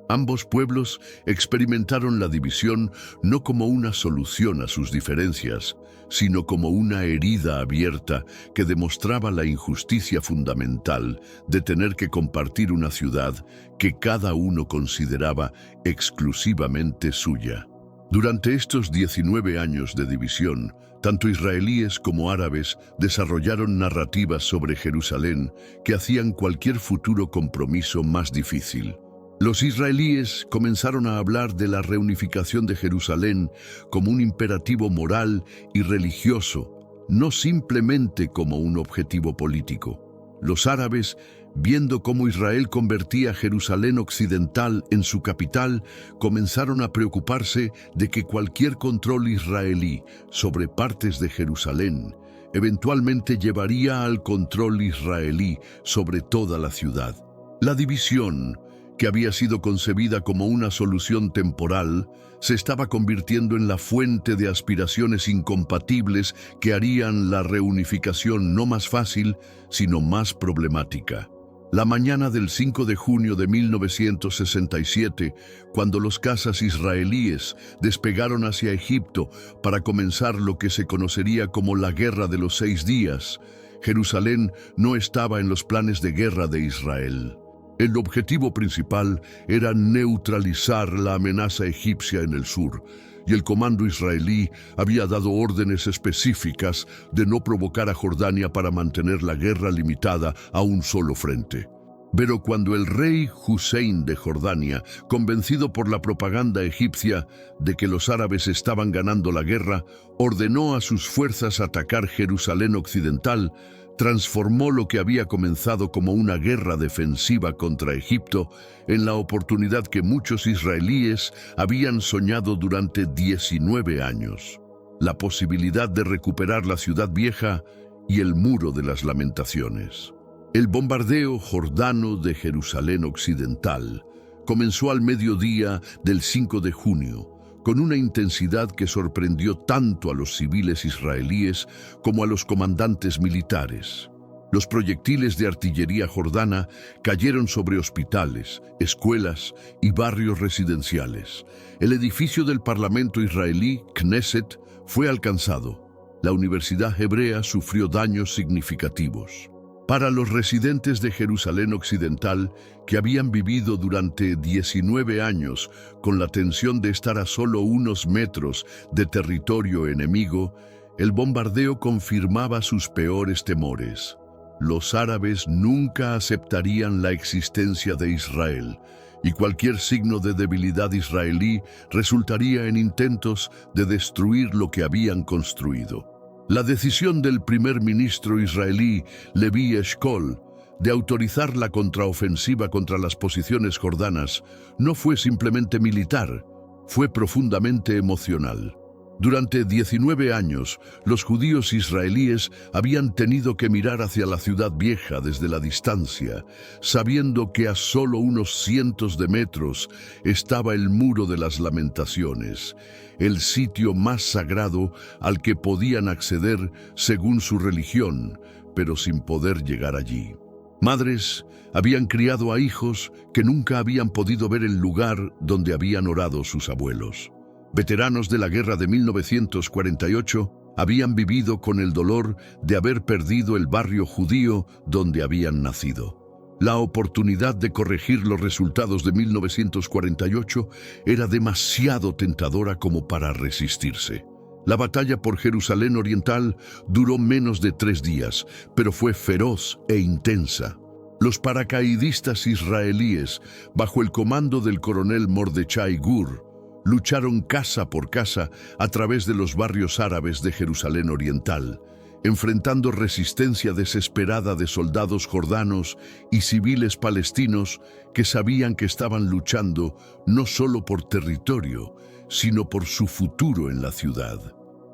A: Ambos pueblos experimentaron la división no como una solución a sus diferencias, sino como una herida abierta que demostraba la injusticia fundamental de tener que compartir una ciudad que cada uno consideraba exclusivamente suya. Durante estos 19 años de división, tanto israelíes como árabes desarrollaron narrativas sobre Jerusalén que hacían cualquier futuro compromiso más difícil. Los israelíes comenzaron a hablar de la reunificación de Jerusalén como un imperativo moral y religioso, no simplemente como un objetivo político. Los árabes, viendo cómo Israel convertía Jerusalén Occidental en su capital, comenzaron a preocuparse de que cualquier control israelí sobre partes de Jerusalén eventualmente llevaría al control israelí sobre toda la ciudad. La división, que había sido concebida como una solución temporal, se estaba convirtiendo en la fuente de aspiraciones incompatibles que harían la reunificación no más fácil, sino más problemática. La mañana del 5 de junio de 1967, cuando los cazas israelíes despegaron hacia Egipto para comenzar lo que se conocería como la Guerra de los 6 días, Jerusalén no estaba en los planes de guerra de Israel. El objetivo principal era neutralizar la amenaza egipcia en el sur, y el comando israelí había dado órdenes específicas de no provocar a Jordania para mantener la guerra limitada a un solo frente. Pero cuando el rey Hussein de Jordania, convencido por la propaganda egipcia de que los árabes estaban ganando la guerra, ordenó a sus fuerzas atacar Jerusalén Occidental, transformó lo que había comenzado como una guerra defensiva contra Egipto en la oportunidad que muchos israelíes habían soñado durante 19 años, la posibilidad de recuperar la ciudad vieja y el muro de las lamentaciones. El bombardeo jordano de Jerusalén occidental comenzó al mediodía del 5 de junio, con una intensidad que sorprendió tanto a los civiles israelíes como a los comandantes militares. Los proyectiles de artillería jordana cayeron sobre hospitales, escuelas y barrios residenciales. El edificio del Parlamento israelí, Knesset, fue alcanzado. La Universidad Hebrea sufrió daños significativos. Para los residentes de Jerusalén Occidental, que habían vivido durante 19 años con la tensión de estar a solo unos metros de territorio enemigo, el bombardeo confirmaba sus peores temores. Los árabes nunca aceptarían la existencia de Israel, y cualquier signo de debilidad israelí resultaría en intentos de destruir lo que habían construido. La decisión del primer ministro israelí, Levi Eshkol, de autorizar la contraofensiva contra las posiciones jordanas no fue simplemente militar, fue profundamente emocional. Durante 19 años, los judíos israelíes habían tenido que mirar hacia la ciudad vieja desde la distancia, sabiendo que a solo unos cientos de metros estaba el muro de las lamentaciones, el sitio más sagrado al que podían acceder según su religión, pero sin poder llegar allí. Madres habían criado a hijos que nunca habían podido ver el lugar donde habían orado sus abuelos. Veteranos de la guerra de 1948 habían vivido con el dolor de haber perdido el barrio judío donde habían nacido. La oportunidad de corregir los resultados de 1948 era demasiado tentadora como para resistirse. La batalla por Jerusalén Oriental duró menos de 3 días, pero fue feroz e intensa. Los paracaidistas israelíes, bajo el comando del coronel Mordechai Gur, lucharon casa por casa a través de los barrios árabes de Jerusalén Oriental, enfrentando resistencia desesperada de soldados jordanos y civiles palestinos que sabían que estaban luchando no solo por territorio, sino por su futuro en la ciudad.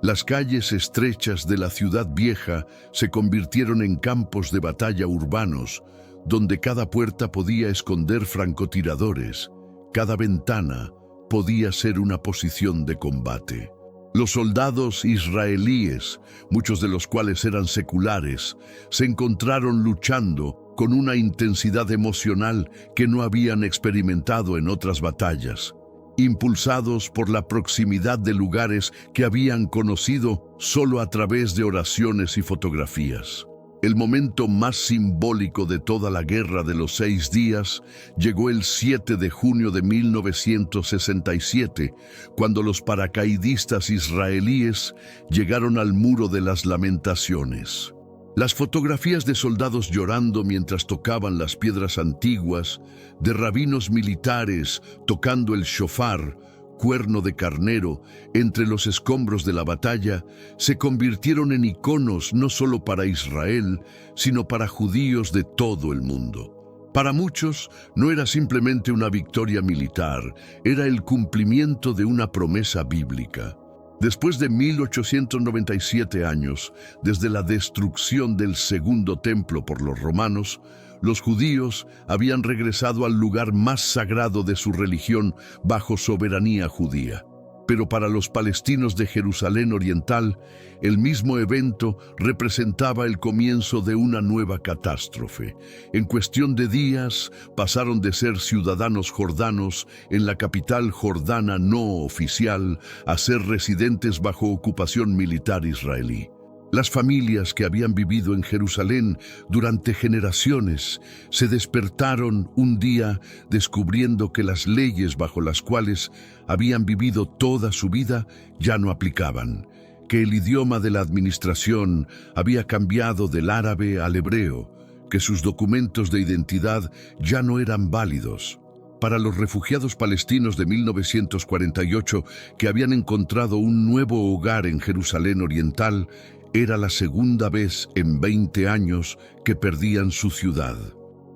A: Las calles estrechas de la ciudad vieja se convirtieron en campos de batalla urbanos, donde cada puerta podía esconder francotiradores, cada ventana podía ser una posición de combate. Los soldados israelíes, muchos de los cuales eran seculares, se encontraron luchando con una intensidad emocional que no habían experimentado en otras batallas, impulsados por la proximidad de lugares que habían conocido solo a través de oraciones y fotografías. El momento más simbólico de toda la guerra de los 6 días llegó el 7 de junio de 1967, cuando los paracaidistas israelíes llegaron al muro de las lamentaciones. Las fotografías de soldados llorando mientras tocaban las piedras antiguas, de rabinos militares tocando el shofar, cuerno de carnero, entre los escombros de la batalla, se convirtieron en iconos no solo para Israel, sino para judíos de todo el mundo. Para muchos, no era simplemente una victoria militar, era el cumplimiento de una promesa bíblica. Después de 1897 años, desde la destrucción del Segundo Templo por los romanos, los judíos habían regresado al lugar más sagrado de su religión bajo soberanía judía. Pero para los palestinos de Jerusalén Oriental, el mismo evento representaba el comienzo de una nueva catástrofe. En cuestión de días, pasaron de ser ciudadanos jordanos en la capital jordana no oficial a ser residentes bajo ocupación militar israelí. Las familias que habían vivido en Jerusalén durante generaciones se despertaron un día descubriendo que las leyes bajo las cuales habían vivido toda su vida ya no aplicaban, que el idioma de la administración había cambiado del árabe al hebreo, que sus documentos de identidad ya no eran válidos. Para los refugiados palestinos de 1948 que habían encontrado un nuevo hogar en Jerusalén Oriental, Era la segunda vez en 20 años que perdían su ciudad.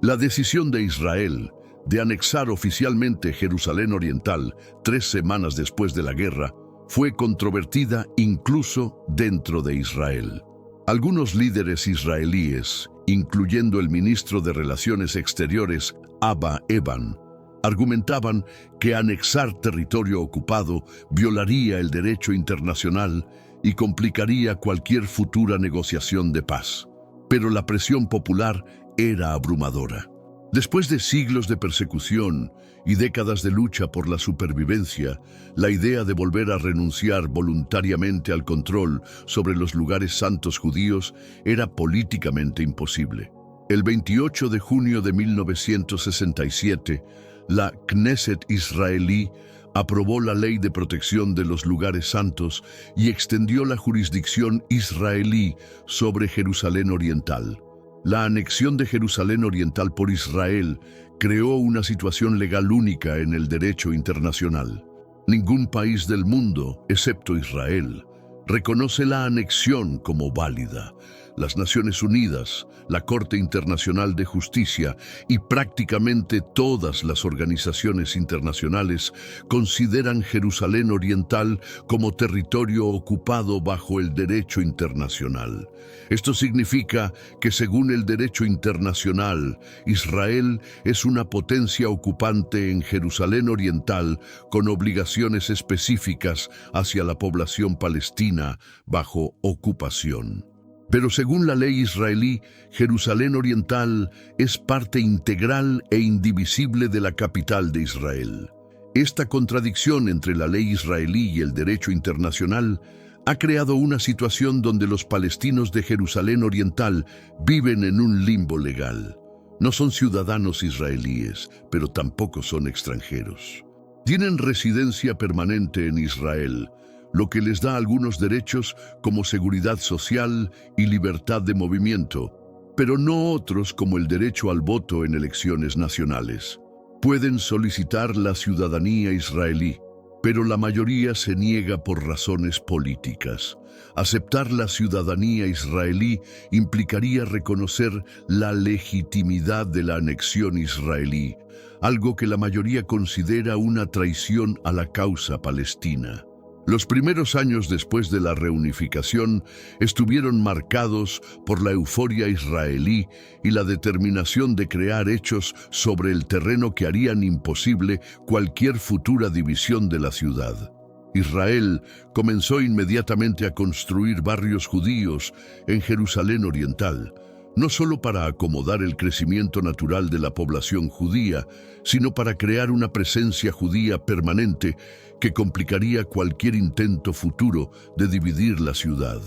A: La decisión de Israel de anexar oficialmente Jerusalén Oriental 3 semanas después de la guerra fue controvertida incluso dentro de Israel. Algunos líderes israelíes, incluyendo el ministro de Relaciones Exteriores, Abba Eban, argumentaban que anexar territorio ocupado violaría el derecho internacional y complicaría cualquier futura negociación de paz. Pero la presión popular era abrumadora. Después de siglos de persecución y décadas de lucha por la supervivencia, la idea de volver a renunciar voluntariamente al control sobre los lugares santos judíos era políticamente imposible. El 28 de junio de 1967, la Knesset israelí aprobó la Ley de Protección de los Lugares Santos y extendió la jurisdicción israelí sobre Jerusalén Oriental. La anexión de Jerusalén Oriental por Israel creó una situación legal única en el derecho internacional. Ningún país del mundo, excepto Israel, reconoce la anexión como válida. Las Naciones Unidas, la Corte Internacional de Justicia y prácticamente todas las organizaciones internacionales consideran Jerusalén Oriental como territorio ocupado bajo el derecho internacional. Esto significa que, según el derecho internacional, Israel es una potencia ocupante en Jerusalén Oriental con obligaciones específicas hacia la población palestina bajo ocupación. Pero según la ley israelí, Jerusalén Oriental es parte integral e indivisible de la capital de Israel. Esta contradicción entre la ley israelí y el derecho internacional ha creado una situación donde los palestinos de Jerusalén Oriental viven en un limbo legal. No son ciudadanos israelíes, pero tampoco son extranjeros. Tienen residencia permanente en Israel, lo que les da algunos derechos como seguridad social y libertad de movimiento, pero no otros como el derecho al voto en elecciones nacionales. Pueden solicitar la ciudadanía israelí, pero la mayoría se niega por razones políticas. Aceptar la ciudadanía israelí implicaría reconocer la legitimidad de la anexión israelí, algo que la mayoría considera una traición a la causa palestina. Los primeros años después de la reunificación estuvieron marcados por la euforia israelí y la determinación de crear hechos sobre el terreno que harían imposible cualquier futura división de la ciudad. Israel comenzó inmediatamente a construir barrios judíos en Jerusalén Oriental, no solo para acomodar el crecimiento natural de la población judía, sino para crear una presencia judía permanente que complicaría cualquier intento futuro de dividir la ciudad.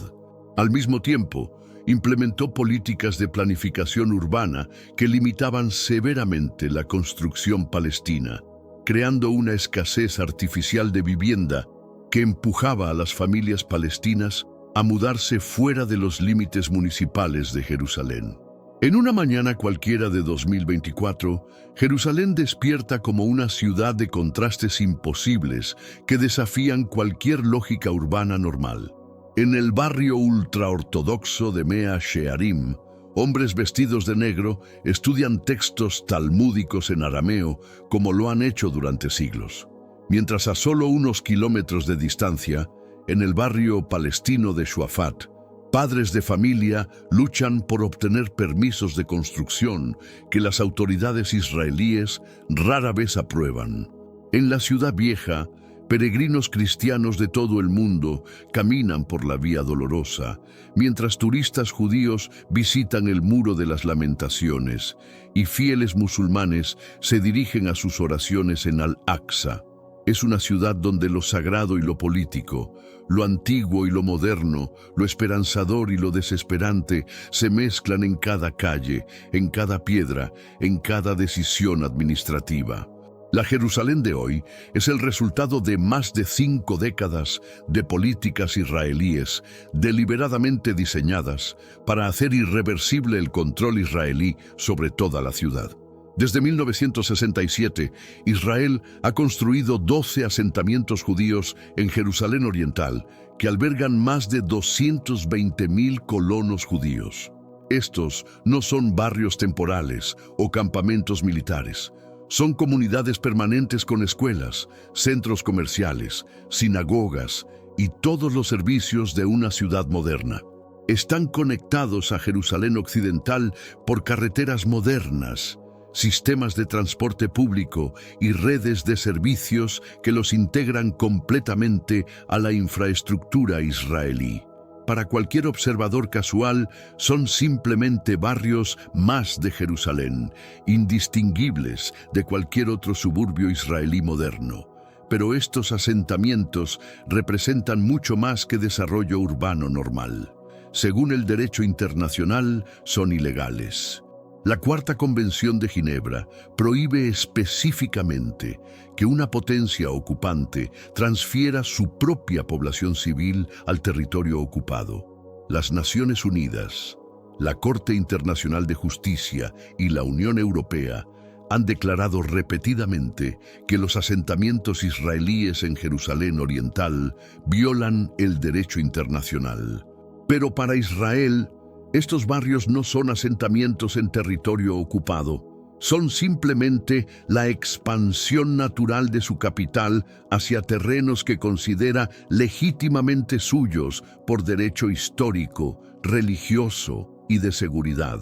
A: Al mismo tiempo, implementó políticas de planificación urbana que limitaban severamente la construcción palestina, creando una escasez artificial de vivienda que empujaba a las familias palestinas a mudarse fuera de los límites municipales de Jerusalén. En una mañana cualquiera de 2024, Jerusalén despierta como una ciudad de contrastes imposibles que desafían cualquier lógica urbana normal. En el barrio ultraortodoxo de Mea Shearim, hombres vestidos de negro estudian textos talmúdicos en arameo como lo han hecho durante siglos. Mientras a solo unos kilómetros de distancia, en el barrio palestino de Shuafat, padres de familia luchan por obtener permisos de construcción que las autoridades israelíes rara vez aprueban. En la ciudad vieja, peregrinos cristianos de todo el mundo caminan por la Vía Dolorosa, mientras turistas judíos visitan el Muro de las Lamentaciones y fieles musulmanes se dirigen a sus oraciones en Al-Aqsa. Es una ciudad donde lo sagrado y lo político, lo antiguo y lo moderno, lo esperanzador y lo desesperante se mezclan en cada calle, en cada piedra, en cada decisión administrativa. La Jerusalén de hoy es el resultado de más de 5 décadas de políticas israelíes deliberadamente diseñadas para hacer irreversible el control israelí sobre toda la ciudad. Desde 1967, Israel ha construido 12 asentamientos judíos en Jerusalén Oriental que albergan más de 220.000 colonos judíos. Estos no son barrios temporales o campamentos militares. Son comunidades permanentes con escuelas, centros comerciales, sinagogas y todos los servicios de una ciudad moderna. Están conectados a Jerusalén Occidental por carreteras modernas, sistemas de transporte público y redes de servicios que los integran completamente a la infraestructura israelí. Para cualquier observador casual, son simplemente barrios más de Jerusalén, indistinguibles de cualquier otro suburbio israelí moderno. Pero estos asentamientos representan mucho más que desarrollo urbano normal. Según el derecho internacional, son ilegales. La Cuarta Convención de Ginebra prohíbe específicamente que una potencia ocupante transfiera su propia población civil al territorio ocupado. Las Naciones Unidas, la Corte Internacional de Justicia y la Unión Europea han declarado repetidamente que los asentamientos israelíes en Jerusalén Oriental violan el derecho internacional. Pero para Israel, estos barrios no son asentamientos en territorio ocupado, son simplemente la expansión natural de su capital hacia terrenos que considera legítimamente suyos por derecho histórico, religioso y de seguridad.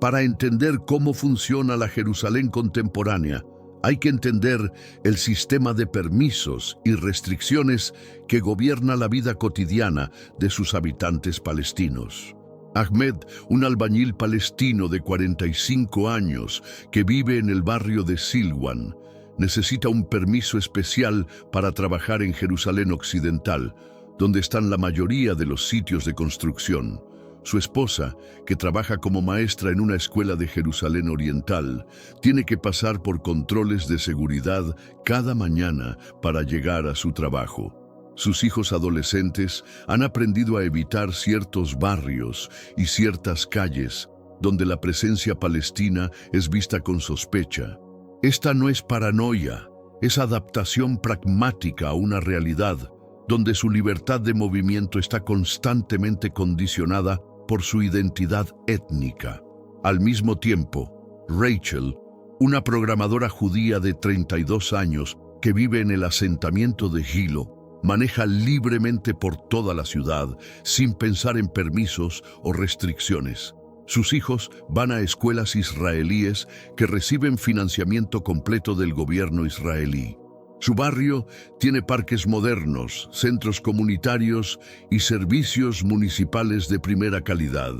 A: Para entender cómo funciona la Jerusalén contemporánea, hay que entender el sistema de permisos y restricciones que gobierna la vida cotidiana de sus habitantes palestinos. Ahmed, un albañil palestino de 45 años que vive en el barrio de Silwan, necesita un permiso especial para trabajar en Jerusalén Occidental, donde están la mayoría de los sitios de construcción. Su esposa, que trabaja como maestra en una escuela de Jerusalén Oriental, tiene que pasar por controles de seguridad cada mañana para llegar a su trabajo. Sus hijos adolescentes han aprendido a evitar ciertos barrios y ciertas calles donde la presencia palestina es vista con sospecha. Esta no es paranoia, es adaptación pragmática a una realidad donde su libertad de movimiento está constantemente condicionada por su identidad étnica. Al mismo tiempo, Rachel, una programadora judía de 32 años que vive en el asentamiento de Gilo, maneja libremente por toda la ciudad sin pensar en permisos o restricciones. Sus hijos van a escuelas israelíes que reciben financiamiento completo del gobierno israelí. Su barrio tiene parques modernos, centros comunitarios y servicios municipales de primera calidad.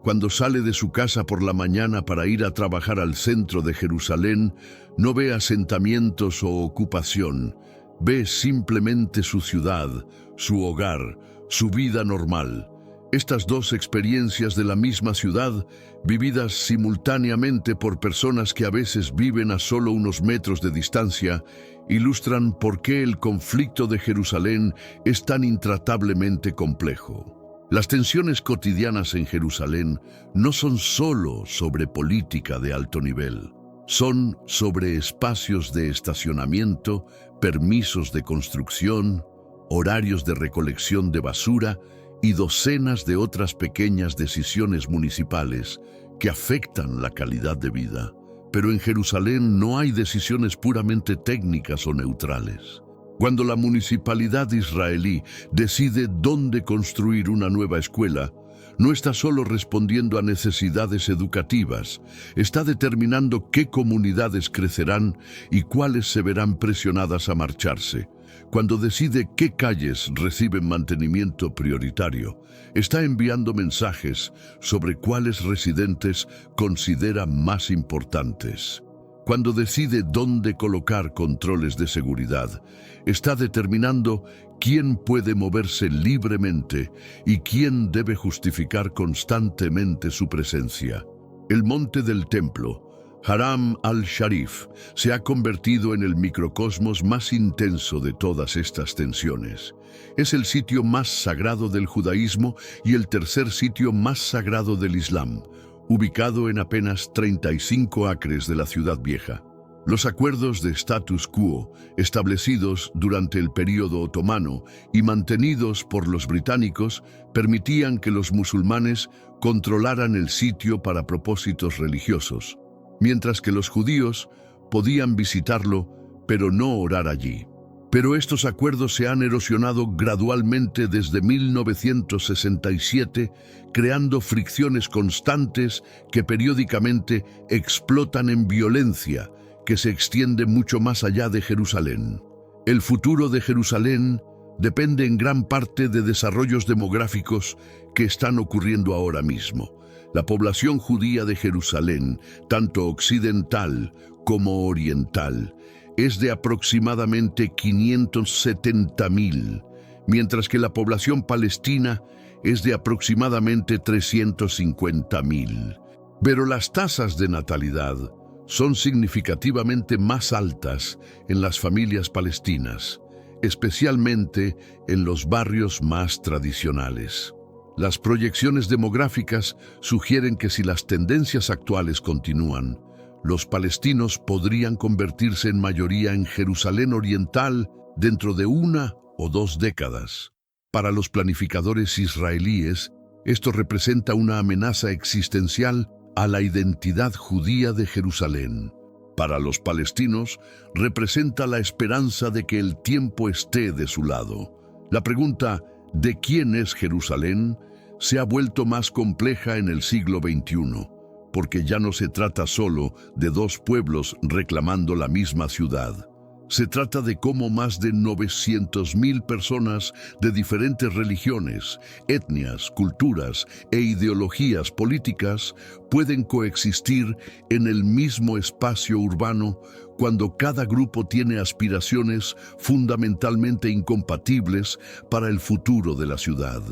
A: Cuando sale de su casa por la mañana para ir a trabajar al centro de Jerusalén, no ve asentamientos o ocupación. Ve simplemente su ciudad, su hogar, su vida normal. Estas dos experiencias de la misma ciudad, vividas simultáneamente por personas que a veces viven a solo unos metros de distancia, ilustran por qué el conflicto de Jerusalén es tan intratablemente complejo. Las tensiones cotidianas en Jerusalén no son solo sobre política de alto nivel. Son sobre espacios de estacionamiento, permisos de construcción, horarios de recolección de basura y docenas de otras pequeñas decisiones municipales que afectan la calidad de vida. Pero en Jerusalén no hay decisiones puramente técnicas o neutrales. Cuando la municipalidad israelí decide dónde construir una nueva escuela, no está solo respondiendo a necesidades educativas, está determinando qué comunidades crecerán y cuáles se verán presionadas a marcharse. Cuando decide qué calles reciben mantenimiento prioritario, está enviando mensajes sobre cuáles residentes considera más importantes. Cuando decide dónde colocar controles de seguridad, está determinando quién puede moverse libremente y quién debe justificar constantemente su presencia. El monte del templo, Haram al-Sharif, se ha convertido en el microcosmos más intenso de todas estas tensiones. Es el sitio más sagrado del judaísmo y el tercer sitio más sagrado del Islam, ubicado en apenas 35 acres de la ciudad vieja. Los acuerdos de status quo, establecidos durante el período otomano y mantenidos por los británicos, permitían que los musulmanes controlaran el sitio para propósitos religiosos, mientras que los judíos podían visitarlo, pero no orar allí. Pero estos acuerdos se han erosionado gradualmente desde 1967, creando fricciones constantes que periódicamente explotan en violencia, que se extiende mucho más allá de Jerusalén. El futuro de Jerusalén depende en gran parte de desarrollos demográficos que están ocurriendo ahora mismo. La población judía de Jerusalén, tanto occidental como oriental, es de aproximadamente 570.000, mientras que la población palestina es de aproximadamente 350.000. Pero las tasas de natalidad son significativamente más altas en las familias palestinas, especialmente en los barrios más tradicionales. Las proyecciones demográficas sugieren que si las tendencias actuales continúan, los palestinos podrían convertirse en mayoría en Jerusalén Oriental dentro de 1 o 2 décadas. Para los planificadores israelíes, esto representa una amenaza existencial a la identidad judía de Jerusalén. Para los palestinos, representa la esperanza de que el tiempo esté de su lado. La pregunta ¿de quién es Jerusalén? Se ha vuelto más compleja en el siglo XXI, porque ya no se trata solo de 2 pueblos reclamando la misma ciudad. Se trata de cómo más de 900.000 personas de diferentes religiones, etnias, culturas e ideologías políticas pueden coexistir en el mismo espacio urbano cuando cada grupo tiene aspiraciones fundamentalmente incompatibles para el futuro de la ciudad.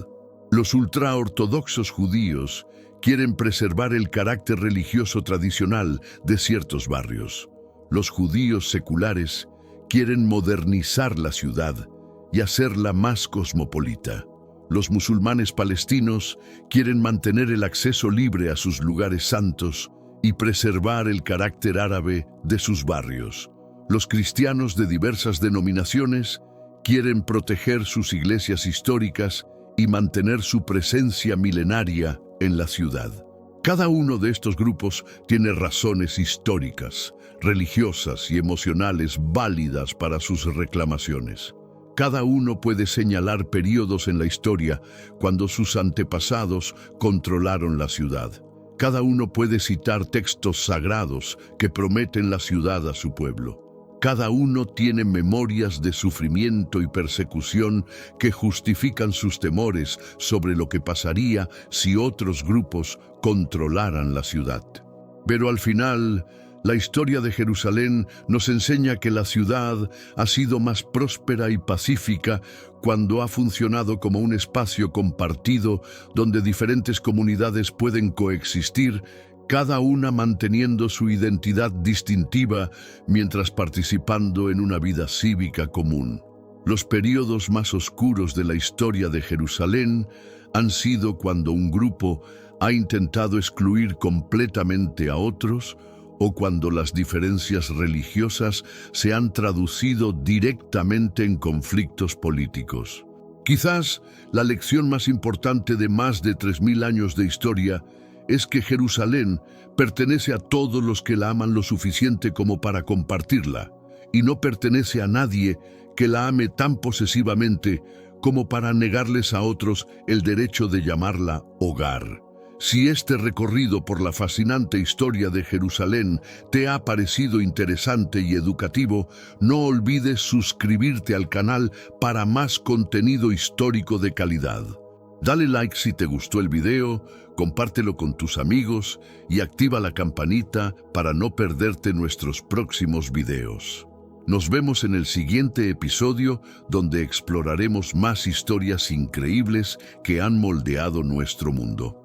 A: Los ultraortodoxos judíos quieren preservar el carácter religioso tradicional de ciertos barrios. Los judíos seculares quieren modernizar la ciudad y hacerla más cosmopolita. Los musulmanes palestinos quieren mantener el acceso libre a sus lugares santos y preservar el carácter árabe de sus barrios. Los cristianos de diversas denominaciones quieren proteger sus iglesias históricas y mantener su presencia milenaria en la ciudad. Cada uno de estos grupos tiene razones históricas, religiosas y emocionales válidas para sus reclamaciones. Cada uno puede señalar periodos en la historia cuando sus antepasados controlaron la ciudad. Cada uno puede citar textos sagrados que prometen la ciudad a su pueblo. Cada uno tiene memorias de sufrimiento y persecución que justifican sus temores sobre lo que pasaría si otros grupos controlaran la ciudad. Pero al final, la historia de Jerusalén nos enseña que la ciudad ha sido más próspera y pacífica cuando ha funcionado como un espacio compartido donde diferentes comunidades pueden coexistir, cada una manteniendo su identidad distintiva mientras participando en una vida cívica común. Los periodos más oscuros de la historia de Jerusalén han sido cuando un grupo ha intentado excluir completamente a otros o cuando las diferencias religiosas se han traducido directamente en conflictos políticos. Quizás la lección más importante de más de 3.000 años de historia es que Jerusalén pertenece a todos los que la aman lo suficiente como para compartirla, y no pertenece a nadie que la ame tan posesivamente como para negarles a otros el derecho de llamarla hogar. Si este recorrido por la fascinante historia de Jerusalén te ha parecido interesante y educativo, no olvides suscribirte al canal para más contenido histórico de calidad. Dale like si te gustó el video, compártelo con tus amigos y activa la campanita para no perderte nuestros próximos videos. Nos vemos en el siguiente episodio donde exploraremos más historias increíbles que han moldeado nuestro mundo.